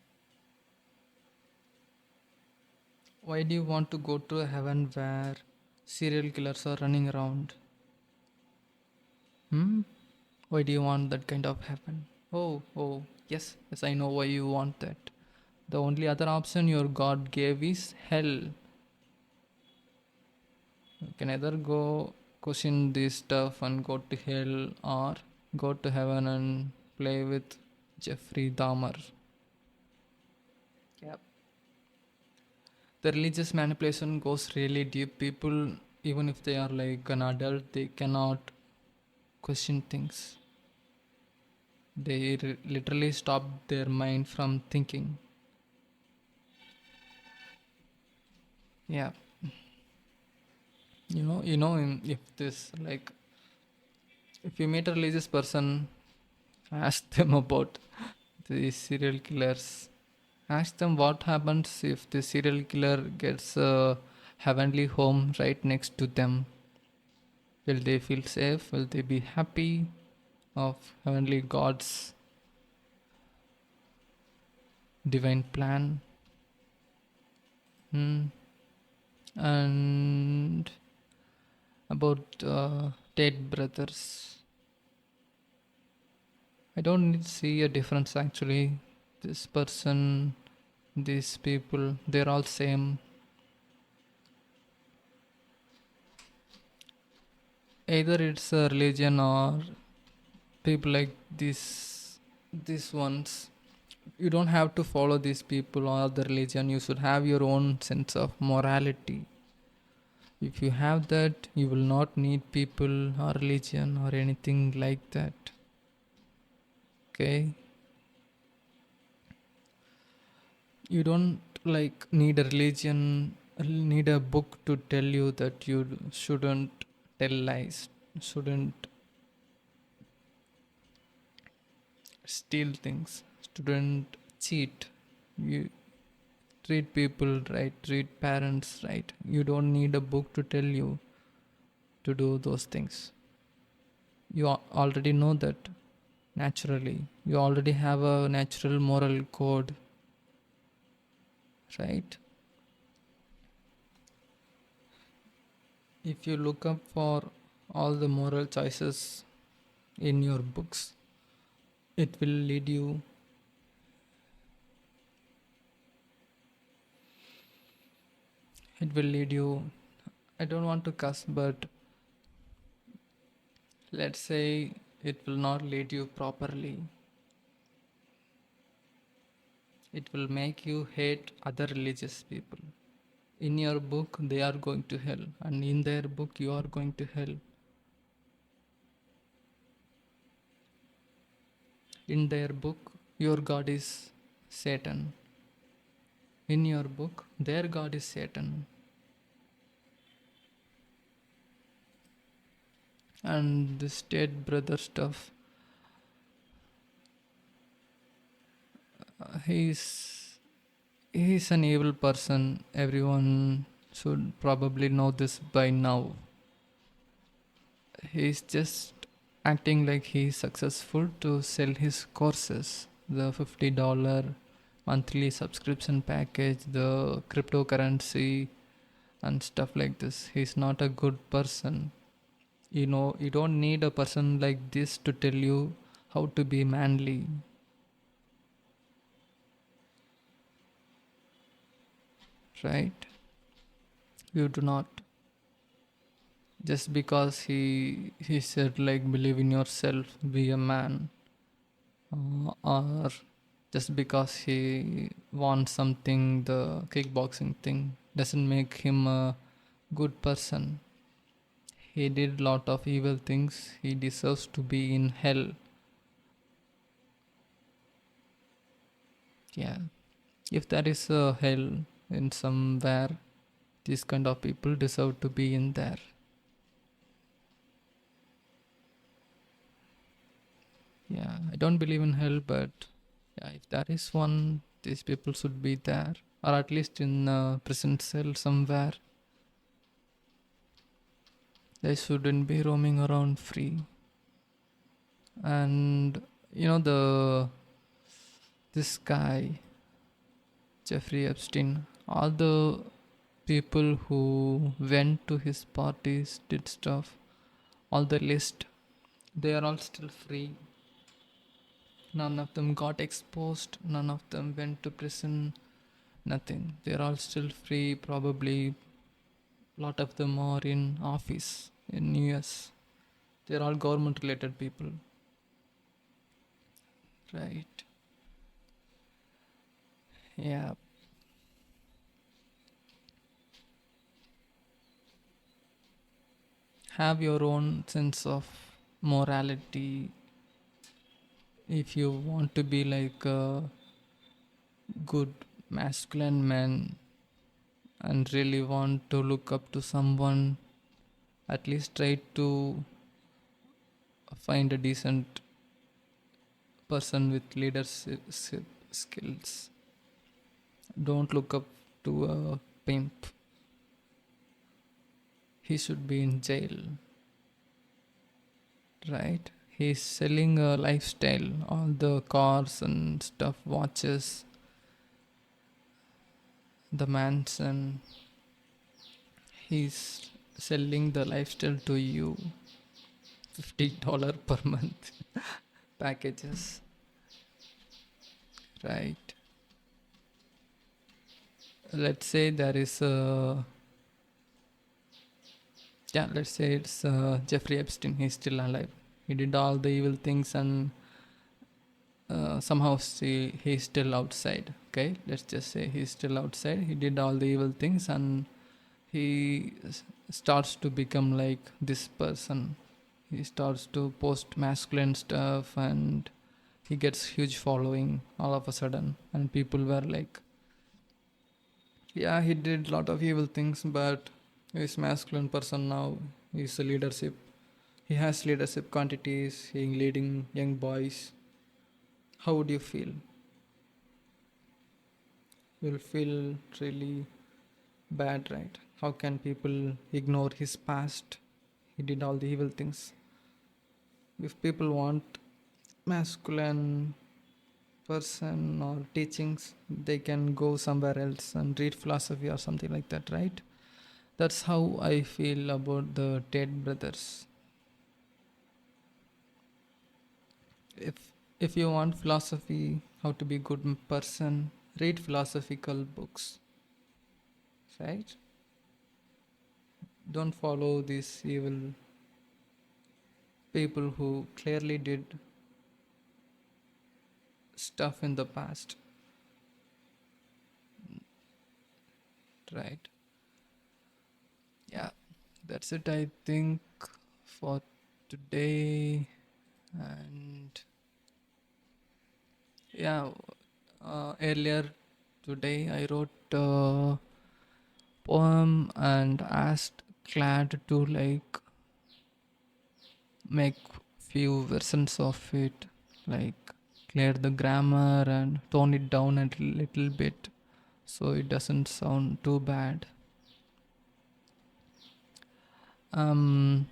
Why do you want to go to a heaven where serial killers are running around? Hmm? Why do you want that kind of heaven? Oh, yes, yes, I know why you want that. The only other option your God gave is hell. You can either go question this stuff and go to hell, or go to heaven and play with Jeffrey Dahmer. Yep. The religious manipulation goes really deep. People, even if they are like an adult, they cannot question things. They literally stop their mind from thinking. Yeah. If this, like, if you meet a religious person, ask them about the serial killers. Ask them what happens if the serial killer gets a heavenly home right next to them. Will they feel safe? Will they be happy of heavenly God's divine plan? Hmm. And about Tate brothers, I don't see a difference actually. This person, these people, they're all same. Either it's a religion or people like these ones. You don't have to follow these people or the religion. You should have your own sense of morality. If you have that, you will not need people or religion or anything like that. Okay? You don't like need a religion, need a book to tell you that you shouldn't tell lies, shouldn't steal things, shouldn't cheat. You treat people right, treat parents right. You don't need a book to tell you to do those things. You already know that naturally. You already have a natural moral code, right? If you look up for all the moral choices in your books, it will lead you. It will lead you. I don't want to cuss, but let's say it will not lead you properly. It will make you hate other religious people. In your book, they are going to hell, and in their book, you are going to hell. In their book, your God is Satan. In your book, their God is Satan. And the state brother stuff, he's an evil person. Everyone should probably know this by now. He's just acting like he's successful to sell his courses. The $50 monthly subscription package, the cryptocurrency, and stuff like this. He's not a good person. You don't need a person like this to tell you how to be manly, right? You do not. Just because he said like believe in yourself, be a man, or Just because he wants something, the kickboxing thing, doesn't make him a good person. He did lot of evil things. He deserves to be in hell. Yeah. If there is a hell in somewhere, these kind of people deserve to be in there. Yeah, I don't believe in hell, but yeah, if there is one, these people should be there, or at least in a prison cell somewhere. They shouldn't be roaming around free. And the this guy Jeffrey Epstein, all the people who went to his parties, did stuff, all the list, they are all still free. None of them got exposed, none of them went to prison, nothing. They're all still free. Probably a lot of them are in office in US. They're all government related people, right? Yeah. Have your own sense of morality. If you want to be like a good masculine man and really want to look up to someone, at least try to find a decent person with leadership skills. Don't look up to a pimp. He should be in jail, right? He's selling a lifestyle, all the cars and stuff, watches, the mansion. He's selling the lifestyle to you. $50 per month packages, right? Let's say there is a, yeah, let's say it's Jeffrey Epstein. He's still alive. He did all the evil things, and somehow he's still outside. Okay, let's just say he's still outside. He did all the evil things, and he starts to become like this person. He starts to post masculine stuff, and he gets huge following all of a sudden, and people were like, yeah, he did lot of evil things, but he's masculine person now. He's a leadership. He has leadership quantities. He leading young boys. How would you feel? You'll feel really bad, right? How can people ignore his past? He did all the evil things. If people want masculine person or teachings, they can go somewhere else and read philosophy or something like that, right? That's how I feel about the Tate brothers. if if you want philosophy, how to be good person, read philosophical books, right? Don't follow these evil people who clearly did stuff in the past, right? Yeah, that's it, I think, for today. And yeah, earlier today I wrote a poem and asked Clad to like make few versions of it, like clear the grammar and tone it down a little bit so it doesn't sound too bad. um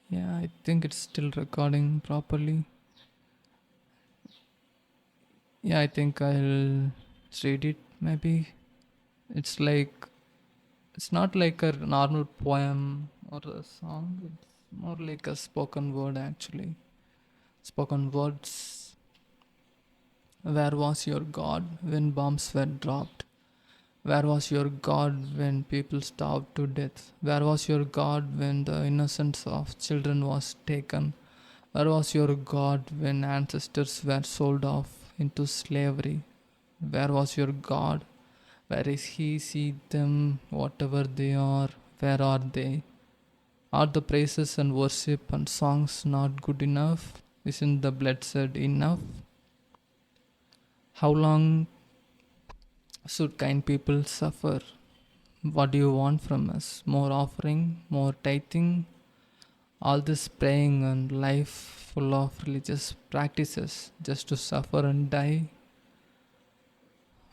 yeah, I think it's still recording properly. Yeah, I think I'll read it maybe. It's like, it's not like a normal poem or a song, it's more like a spoken word actually. Spoken words. Where was your God when bombs were dropped? Where was your God when people starved to death? Where was your God when the innocence of children was taken? Where was your God when ancestors were sold off into slavery? Where was your God? Where is He? See them, whatever they are. Where are they? Are the praises and worship and songs not good enough? Isn't the bloodshed enough? How long should kind people suffer? What do you want from us? More offering? More tithing? All this praying and life full of religious practices just to suffer and die?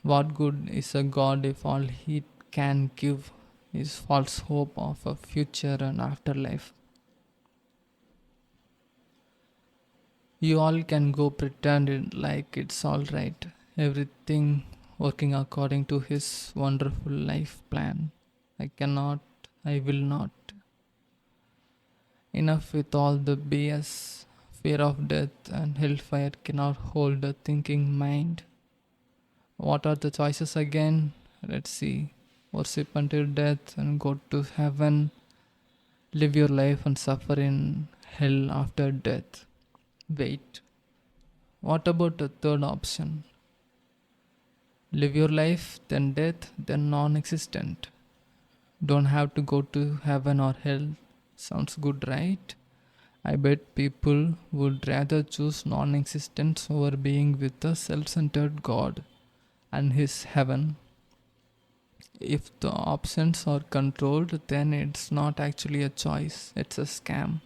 What good is a God if all He can give is false hope of a future and afterlife? You all can go pretend it like it's alright. Everything working according to His wonderful life plan. I cannot, I will not. Enough with all the BS. Fear of death and hellfire cannot hold a thinking mind. What are the choices again? Let's see. Worship until death and go to heaven. Live your life and suffer in hell after death. Wait. What about the third option? Live your life, then death, then non existent. Don't have to go to heaven or hell. Sounds good, right? I bet people would rather choose non existence over being with a self centered God and His heaven. If the options are controlled, then it's not actually a choice, it's a scam.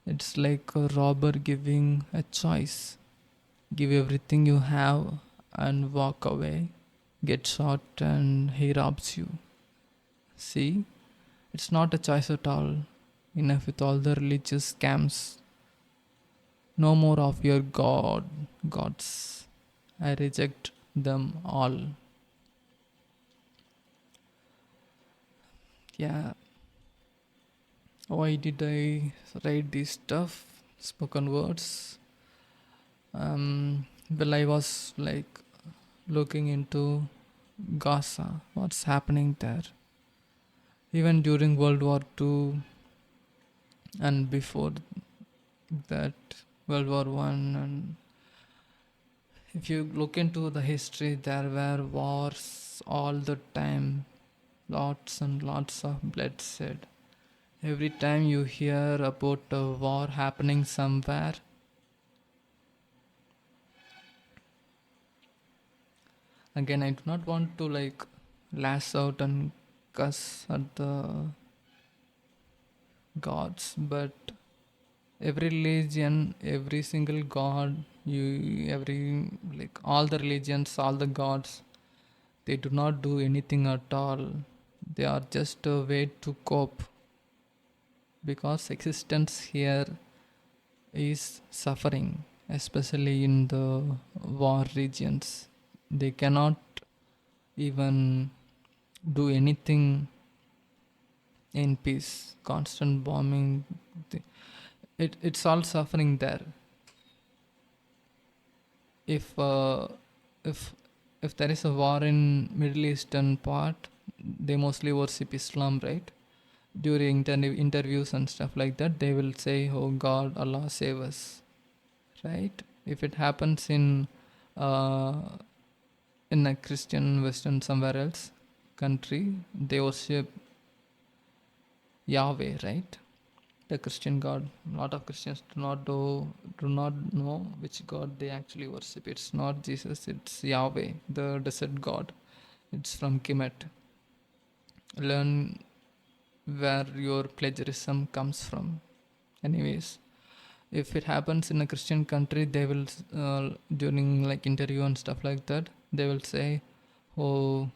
It's like a robber giving a choice. Give everything you have and walk away. Get shot and he robs you. See? It's not a choice at all. Enough with all the religious scams. No more of your gods. I reject them all. Yeah. Why did I write this stuff? Spoken words. Well, I was like looking into Gaza, what's happening there. Even during World War II and before that, World War One, and if you look into the history, there were wars all the time, lots and lots of bloodshed. Every time you hear about a war happening somewhere, again, I do not want to like lash out and cuss at the gods, but every religion, every single god, every like all the religions, all the gods, they do not do anything at all. They are just a way to cope because existence here is suffering, especially in the war regions. They cannot even do anything in peace. Constant bombing, it's all suffering there. If if if there is a war in Middle Eastern part, they mostly worship Islam, right? During interviews and stuff like that, they will say, "Oh God, Allah save us," right? If it happens uh, in a Christian Western somewhere else country, they worship Yahweh, right? The Christian God. A lot of Christians do not know which God they actually worship. It's not Jesus, it's Yahweh, the desert God. It's from Kemet. Learn where your plagiarism comes from. Anyways, if it happens in a Christian country, they will during like interview and stuff like that, they will say, "Oh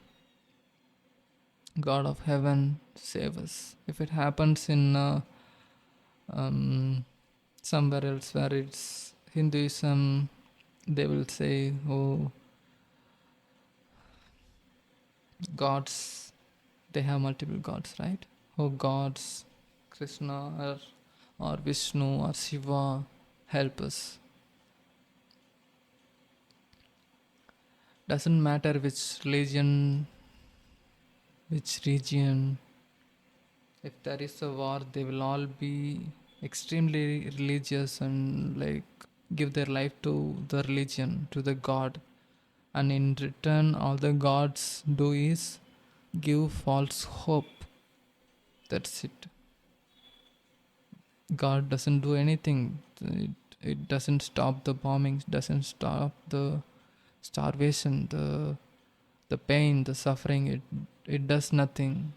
God of heaven, save us." If it happens in um, somewhere else where it's Hinduism, they will say, "Oh gods," they have multiple gods, right? "Oh gods, Krishna or Vishnu or Shiva, help us." Doesn't matter which religion, which region. If there is a war, they will all be extremely religious and like give their life to the religion, to the god, and in return all the gods do is give false hope. That's it. God doesn't do anything. It doesn't stop the bombings, doesn't stop the starvation, the pain, the suffering. It does nothing.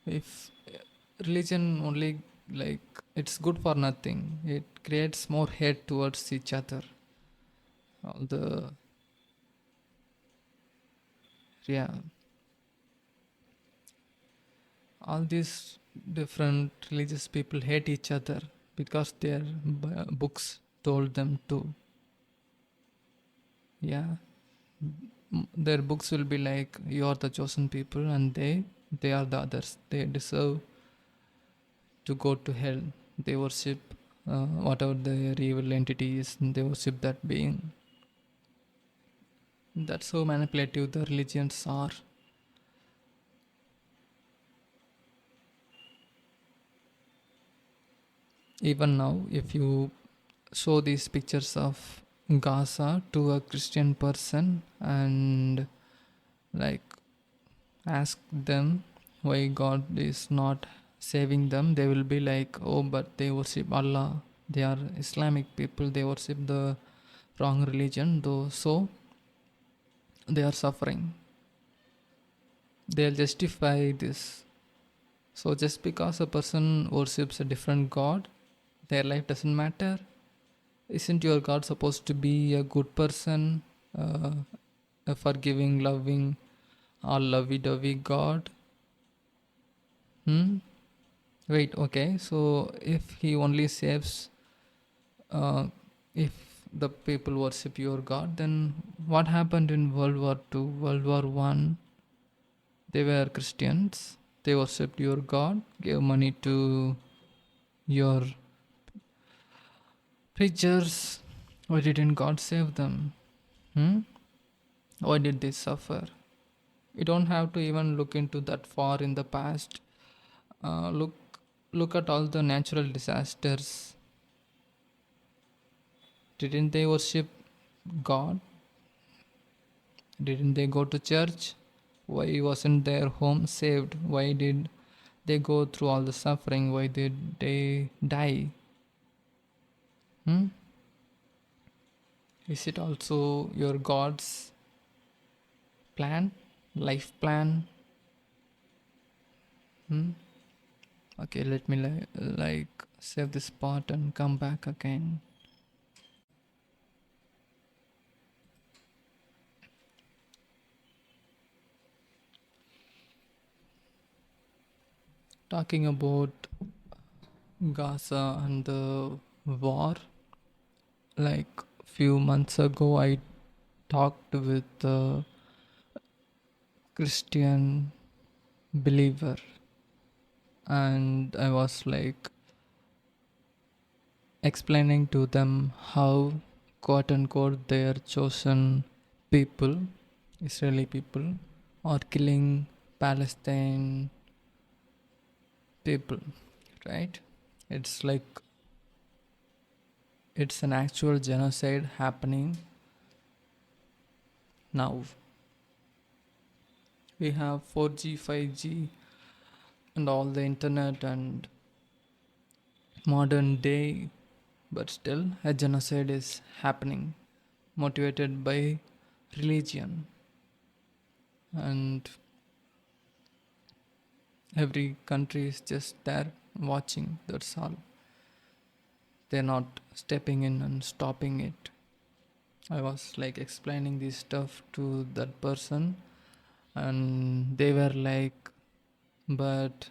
If religion only, like, it's good for nothing. It creates more hate towards each other. All the, yeah, all these different religious people hate each other because their books told them to. Yeah, their books will be like, you are the chosen people and they are the others. They deserve to go to hell. They worship whatever their evil entity is, and they worship that being. That's how manipulative the religions are. Even now, if you show these pictures of Gaza to a Christian person and like ask them why God is not saving them, they will be like, oh, but they worship Allah. They are Islamic people, they worship the wrong religion, though, so they are suffering. They'll justify this. So, just because a person worships a different God, their life doesn't matter. Isn't your God supposed to be a good person, uh, a forgiving, loving, all lovey dovey God? Hmm? Wait, okay. So if he only saves, uh, if the people worship your God, then what happened in World War II, World War One? They were Christians. They worshipped your God, gave money to your preachers. Why didn't God save them? Hmm? Why did they suffer? You don't have to even look into that far in the past. Look at all the natural disasters. Didn't they worship God? Didn't they go to church? Why wasn't their home saved? Why did they go through all the suffering? Why did they die? Hmm? Is it also your God's plan? Life plan? Hmm? Okay, let me like save this part and come back again. Talking about Gaza and the war, like few months ago, I talked with a Christian believer, and I was like explaining to them how, quote unquote, their chosen people, Israeli people, are killing Palestine people, right? It's like it's an actual genocide happening now. We have 4G, 5G, and all the internet and modern day, but still a genocide is happening, motivated by religion, and every country is just there watching. That's all. They're not stepping in and stopping it. I was like explaining this stuff to that person, and they were like, but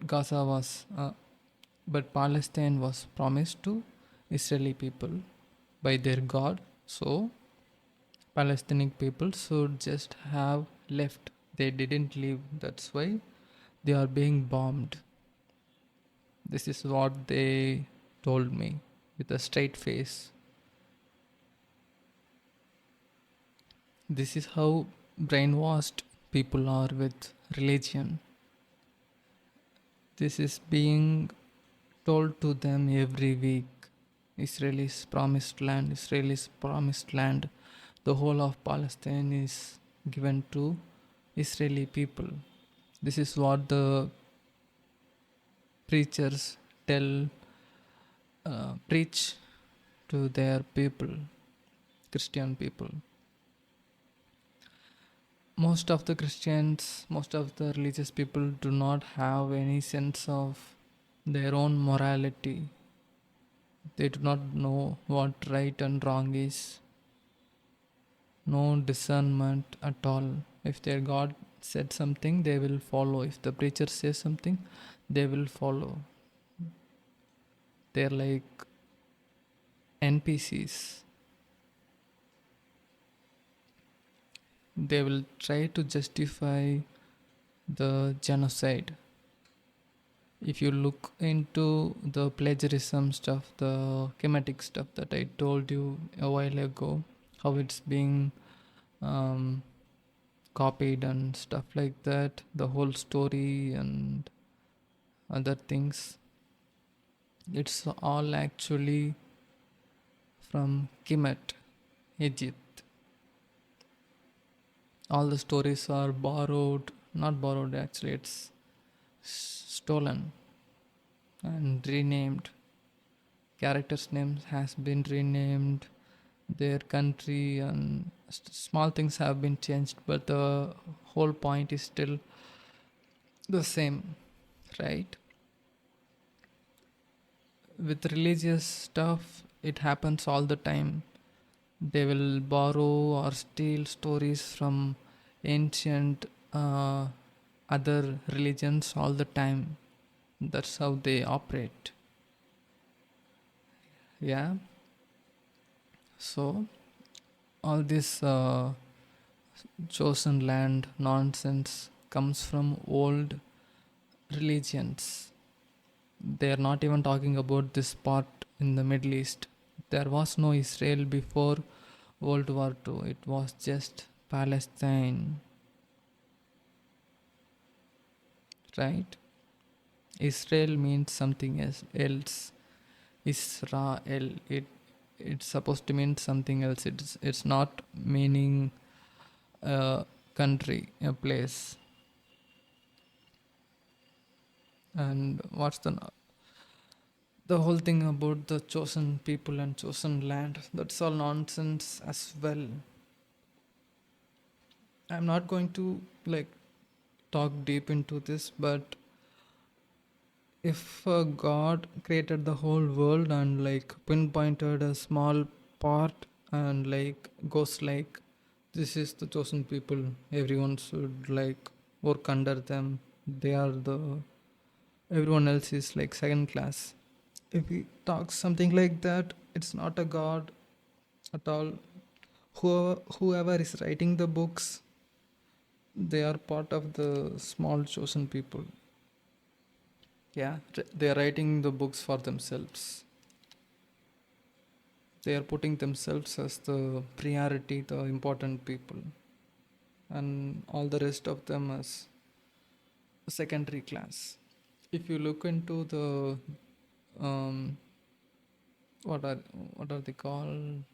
Gaza was but Palestine was promised to Israeli people by their God, so Palestinian people should just have left. They didn't leave. That's why they are being bombed. This is what they told me with a straight face. This is how brainwashed people are with religion. This is being told to them every week. Israel's promised land, Israel's promised land. The whole of Palestine is given to Israeli people. This is what the preachers preach to their people, Christian people. Most of the Christians, most of the religious people do not have any sense of their own morality. They do not know what right and wrong is. No discernment at all. If their God said something, they will follow. If the preacher says something, they will follow. They're like NPCs. They will try to justify the genocide. If you look into the plagiarism stuff, the schematic stuff that I told you a while ago, how it's being copied and stuff like that, the whole story and other things, it's all actually from Kemet, Egypt. All the stories are borrowed, not borrowed actually, it's stolen and renamed. Characters' names has been renamed, their country and small things have been changed, but the whole point is still the same, right? With religious stuff, it happens all the time. They will borrow or steal stories from ancient other religions all the time. That's how they operate. Yeah. So all this chosen land nonsense comes from old religions. They are not even talking about this part in the Middle East. There was no Israel before World War II. It was just Palestine, right? Israel means something else. Israel. It's supposed to mean something else. It's not meaning a country, a place. And what's the whole thing about the chosen people and chosen land? That's all nonsense as well. I'm not going to like talk deep into this, but if God created the whole world and like pinpointed a small part and like goes like, this is the chosen people, everyone should like work under them, they are the, everyone else is like second class. If he talks something like that, it's not a God at all. Whoever is writing the books, they are part of the small chosen people. Yeah, they are writing the books for themselves. They are putting themselves as the priority, the important people, and all the rest of them as secondary class. If you look into the um, what are what are they called,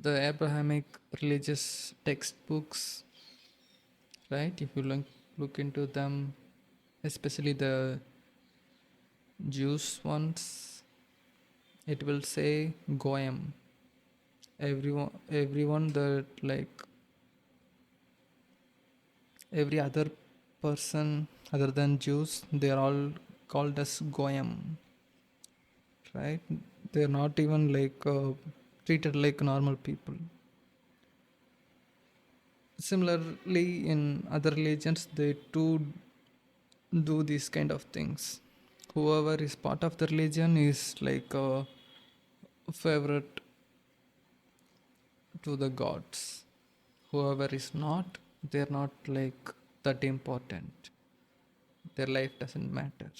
the Abrahamic religious textbooks, right? If you look into them, especially the Jews ones, it will say Goyim. Everyone that like every other person other than Jews, they are all called as Goyim, right? They're not even like treated like normal people. Similarly, in other religions, they too do these kind of things. Whoever is part of the religion is like a favorite to the gods. Whoever is not, they're not like that important. Their life doesn't matter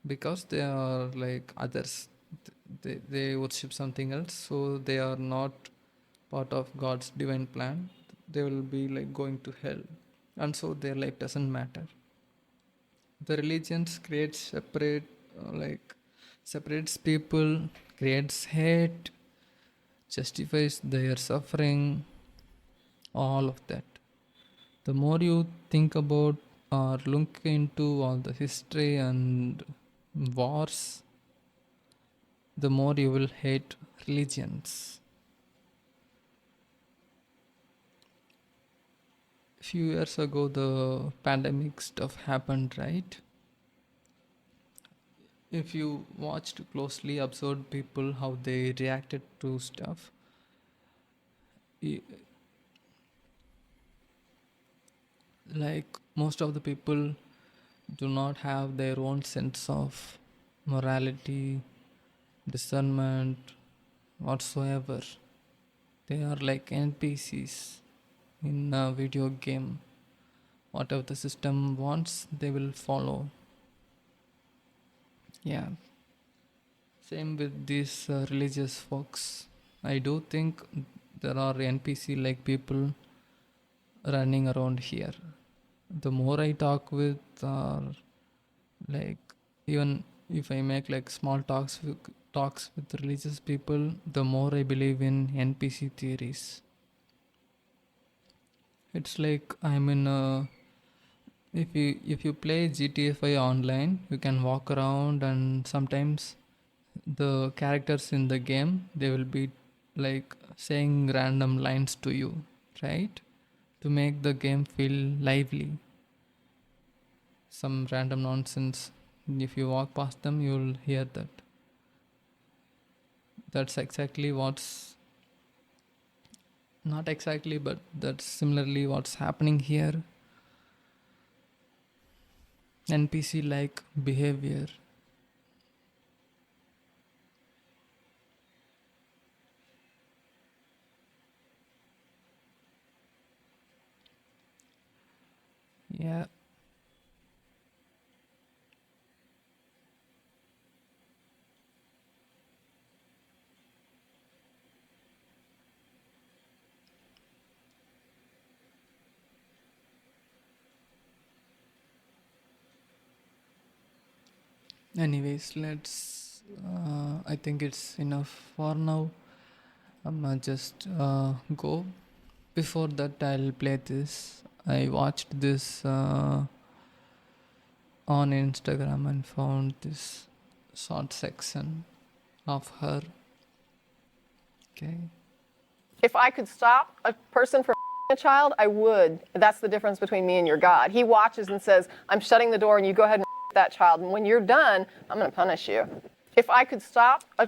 because they are like others. They worship something else, so they are not part of God's divine plan. They will be like going to hell. and so their life doesn't matter. The religions creates separates people, creates hate, justifies their suffering, all of that. The more you think about or look into all the history and wars, the more you will hate religions. Few years ago, the pandemic stuff happened, right? If you watched closely, observed people how they reacted to stuff, y- like most of the people do not have their own sense of morality, discernment, whatsoever. They are like NPCs in a video game. Whatever the system wants, they will follow. Yeah, same with these religious folks. I do think there are NPC like people running around here. The more I talk with, like even if I make like small talks with religious people, the more I believe in NPC theories. It's like I'm in a if you play GTA 5 online, you can walk around and sometimes the characters in the game they will be like saying random lines to you, right? To make the game feel lively. Some random nonsense. If you walk past them, you'll hear that. That's exactly what's not exactly, but that's similarly what's happening here. NPC like behavior. Yeah. Anyways, let's. I think it's enough for now. I'm gonna just go. Before that, I'll play this. I watched this on Instagram and found this short section of her. Okay. If I could stop a person from a child, I would. That's the difference between me and your God. He watches and says, I'm shutting the door and you go ahead and that child. And when you're done, I'm going to punish you. If I could stop a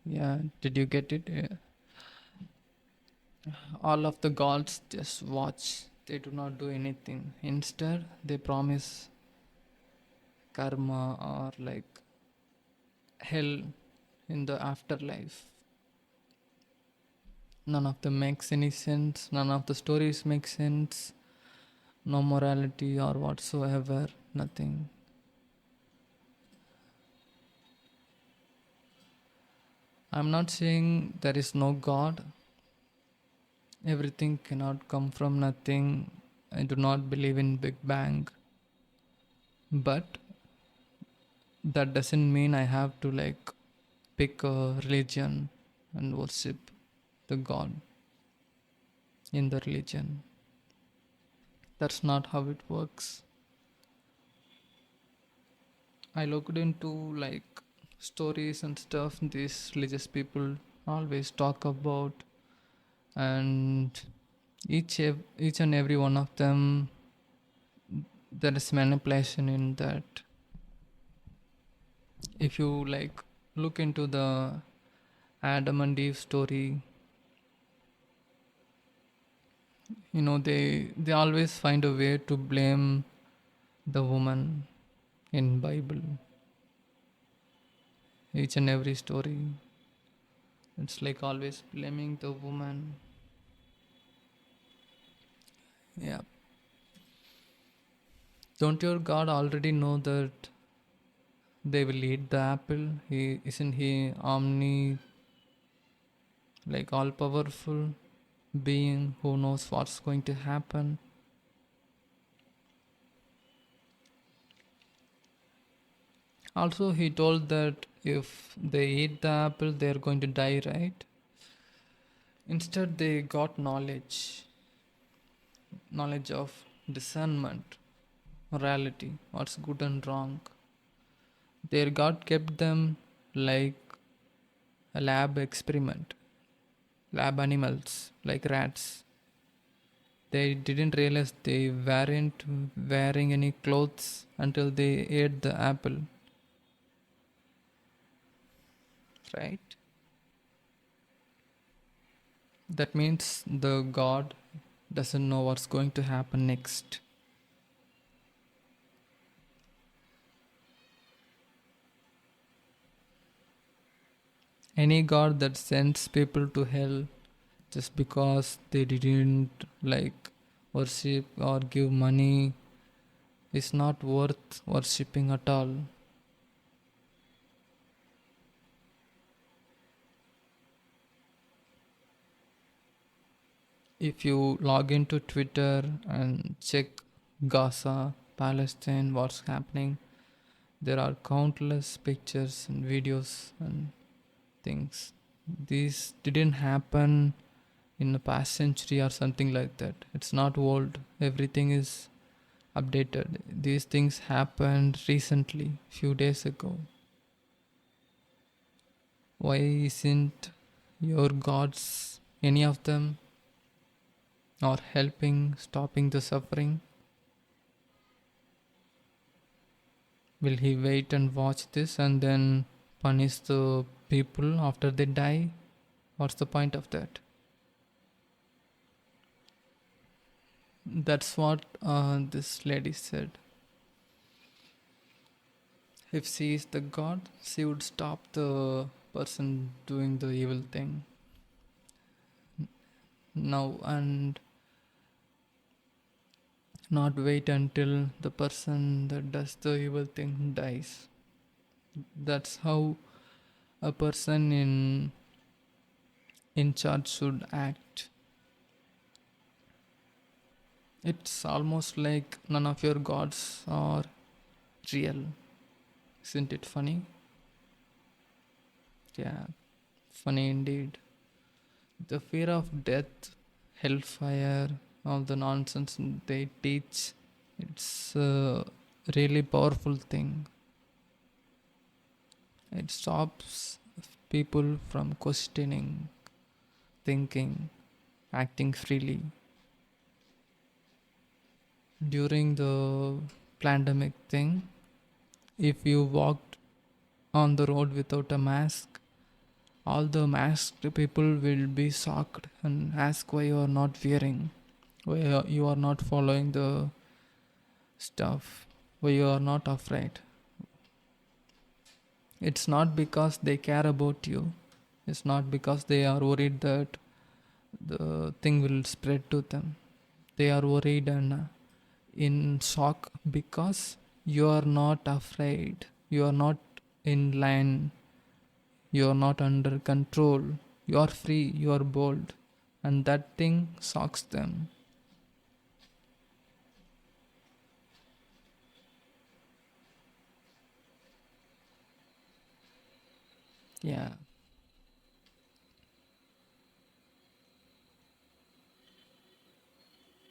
Yeah, did you get it? Yeah. All of the gods just watch, they do not do anything. Instead, they promise karma or like hell in the afterlife. None of them makes any sense, none of the stories make sense, no morality or whatsoever, nothing. I'm not saying there is no God, everything cannot come from nothing. I do not believe in Big Bang, but that doesn't mean I have to like pick a religion and worship the God in the religion. That's not how it works. I looked into like stories and stuff these religious people always talk about, and each and every one of them there is manipulation in that. If you like look into the Adam and Eve story, they always find a way to blame the woman in Bible. Each and every story, it's like always blaming the woman. Yeah. Don't your God already know that they will eat the apple? He isn't he omni, like all powerful being who knows what's going to happen? Also, he told that if they eat the apple, they're going to die, right? Instead, they got knowledge of discernment, morality, what's good and wrong. Their God kept them like a lab experiment, lab animals like rats. They didn't realize they weren't wearing any clothes until they ate the apple, right? That means the God doesn't know what's going to happen next. Any God that sends people to hell just because they didn't like worship or give money is not worth worshipping at all. If you log into Twitter and check Gaza, Palestine, what's happening, there are countless pictures and videos and things. These didn't happen in the past century or something like that. It's not old. Everything is updated. These things happened recently, few days ago. Why isn't your gods, any of them, or helping, stopping the suffering? Will he wait and watch this and then punish the people after they die? What's the point of that? That's what this lady said. If she is the god, she would stop the person doing the evil thing now and not wait until the person that does the evil thing dies. That's how a person in charge should act. It's almost like none of your gods are real. Isn't it funny? Yeah, funny indeed. The fear of death, hellfire, all the nonsense they teach, it's a really powerful thing. It stops people from questioning, thinking, acting freely. During the pandemic thing, if you walked on the road without a mask, all the masked people will be shocked and ask why you are not wearing, why you are not following the stuff, why you are not afraid. It's not because they care about you, it's not because they are worried that the thing will spread to them. They are worried and in shock because you are not afraid, you are not in line, you are not under control, you are free, you are bold, and that thing shocks them. Yeah.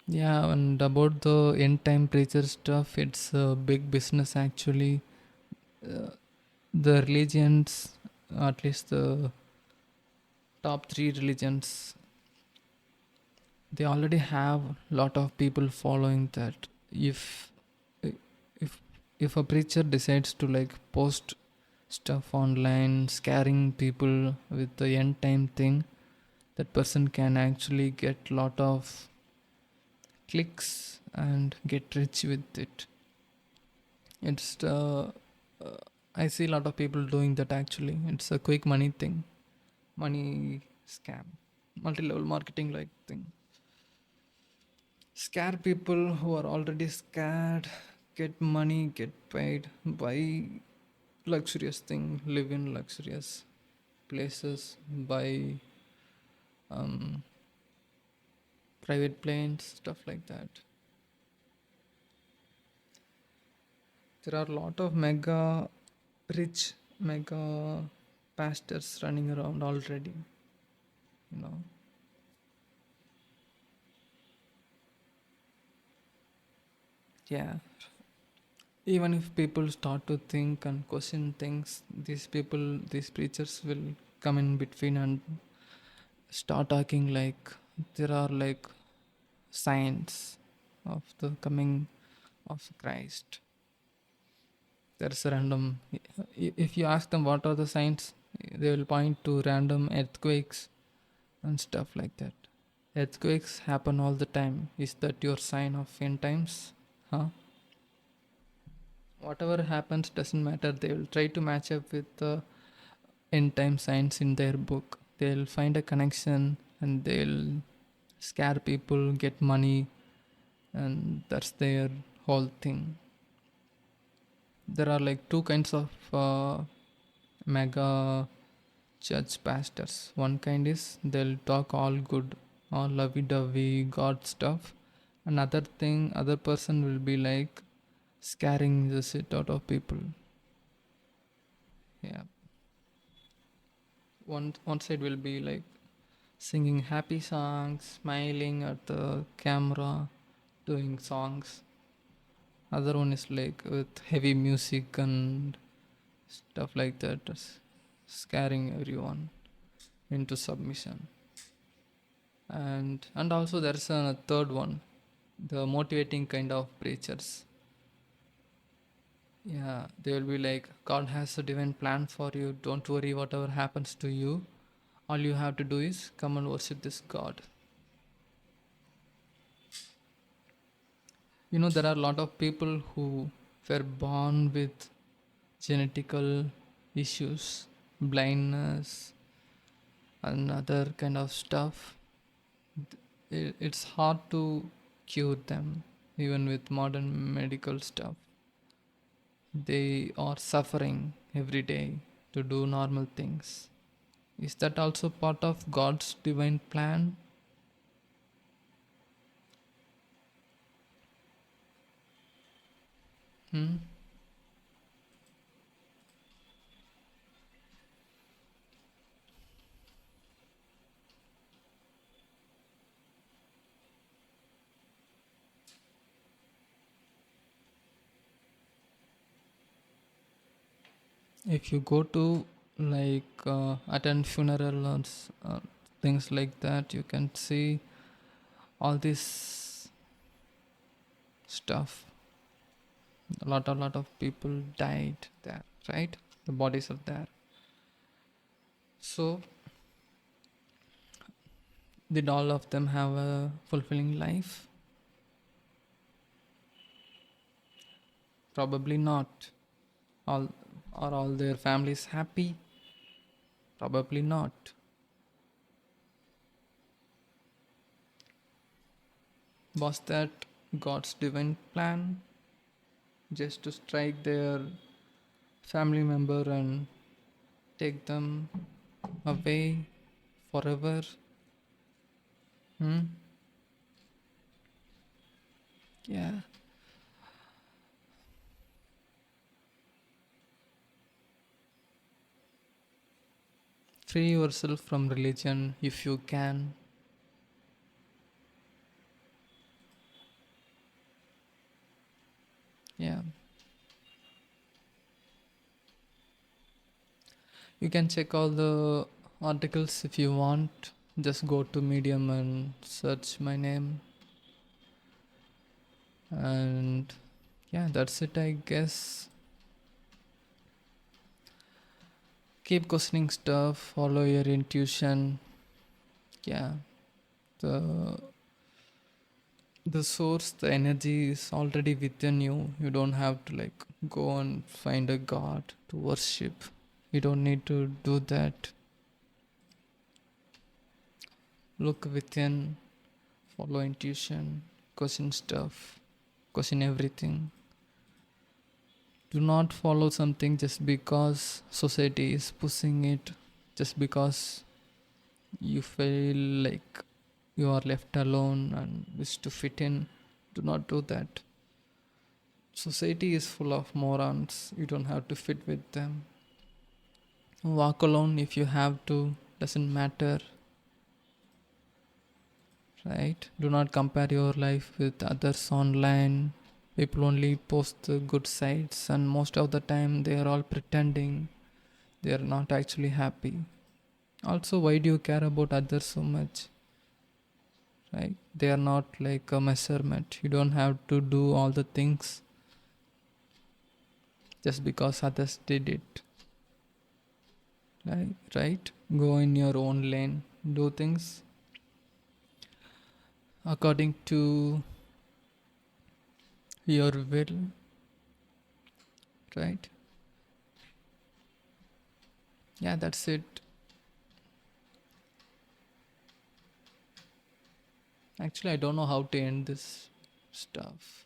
Yeah, and about the end time preacher stuff, it's a big business actually. The religions, at least the top three religions, they already have lot of people following that. If if a preacher decides to like post stuff online scaring people with the end time thing, that person can actually get lot of clicks and get rich with it. It's I see a lot of people doing that actually. It's a quick money thing, money scam, multi-level marketing like thing. Scare people who are already scared, get money, get paid, buy luxurious thing, live in luxurious places, buy um, private planes, stuff like that. There are a lot of mega rich mega pastors running around already, you know. Yeah. Even if people start to think and question things, these people, these preachers will come in between and start talking like there are like signs of the coming of Christ. There's a random, if you ask them what are the signs, they will point to random earthquakes and stuff like that. Earthquakes happen all the time. Is that your sign of end times? Huh? Whatever happens doesn't matter. They will try to match up with the end time signs in their book. They'll find a connection and they'll scare people, get money, and that's their whole thing. There are like two kinds of mega church pastors. One kind is they'll talk all good, all lovey-dovey God stuff. Another thing, other person will be like scaring the shit out of people. Yeah. One side will be like singing happy songs, smiling at the camera, doing songs. Other one is like with heavy music and stuff like that, scaring everyone into submission. And also there's a third one, the motivating kind of preachers. Yeah, they will be like, God has a divine plan for you. Don't worry, whatever happens to you. All you have to do is come and worship this God. You know, there are a lot of people who were born with genetical issues, blindness, and other kind of stuff. It's hard to cure them, even with modern medical stuff. They are suffering every day to do normal things. Is that also part of God's divine plan? Hmm? If you go to like attend funeral or things like that, you can see all this stuff. A lot of people died there, right? The bodies are there. So did all of them have a fulfilling life? Probably not. All Are all their families happy? Probably not. Was that God's divine plan? Just to strike their family member and take them away forever? Hmm? Yeah. Free yourself from religion if you can. Yeah. You can check all the articles if you want. Just go to Medium and search my name. And yeah, that's it, I guess. Keep questioning stuff, follow your intuition. Yeah. The the source, the energy is already within you. You don't have to like go and find a god to worship. You don't need to do that. Look within, follow intuition, question stuff, question everything. Do not follow something just because society is pushing it, just because you feel like you are left alone and wish to fit in. Do not do that. Society is full of morons. You don't have to fit with them. Walk alone if you have to. Doesn't matter, right? Do not compare your life with others online. People only post the good sides, and most of the time they are all pretending. They are not actually happy. Also, why do you care about others so much? Right? They are not like a measurement. You don't have to do all the things just because others did it. Right? Go in your own lane. Do things according to your will. Right? Yeah, that's it. Actually, I don't know how to end this stuff.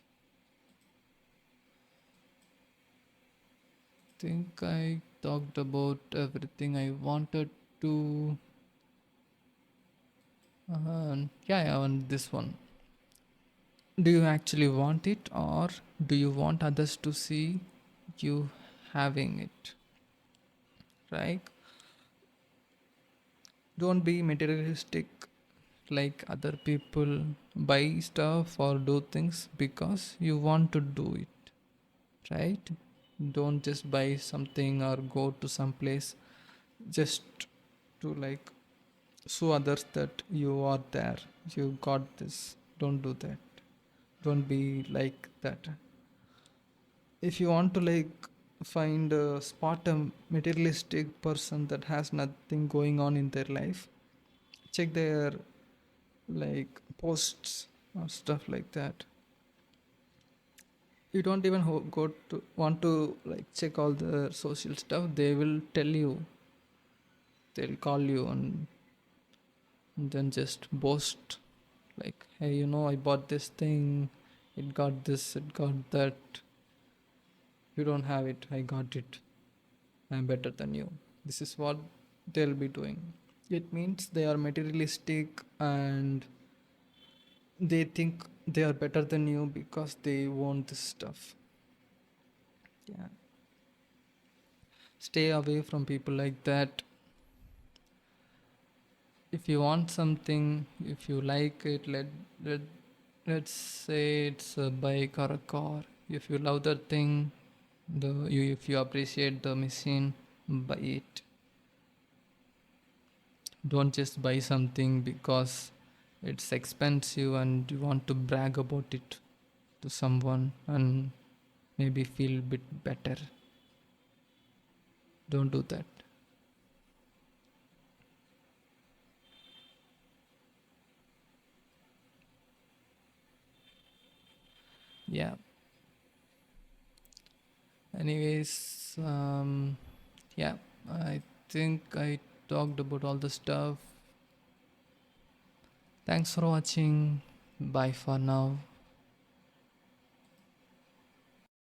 Think I talked about everything I wanted to. Yeah, and this one. Do you actually want it, or do you want others to see you having it? Right? Don't be materialistic like other people. Buy stuff or do things because you want to do it. Right? Don't just buy something or go to some place just to like show others that you are there, you got this. Don't do that. Don't be like that. If you want to like find a spot a materialistic person that has nothing going on in their life, check their like posts or stuff like that. You don't even go to want to like check all the social stuff. They will tell you, they'll call you and then just boast like, hey, I bought this thing, it got this, it got that. You don't have it, I got it, I'm better than you. This is what they'll be doing. It means they are materialistic and they think they are better than you because they want this stuff. Yeah. Stay away from people like that. If you want something, if you like it, let let's say it's a bike or a car. If you love that thing, if you appreciate the machine, buy it. Don't just buy something because it's expensive and you want to brag about it to someone and maybe feel a bit better. Don't do that. Yeah. Anyways, yeah, I think I talked about all the stuff. Thanks for watching. Bye for now.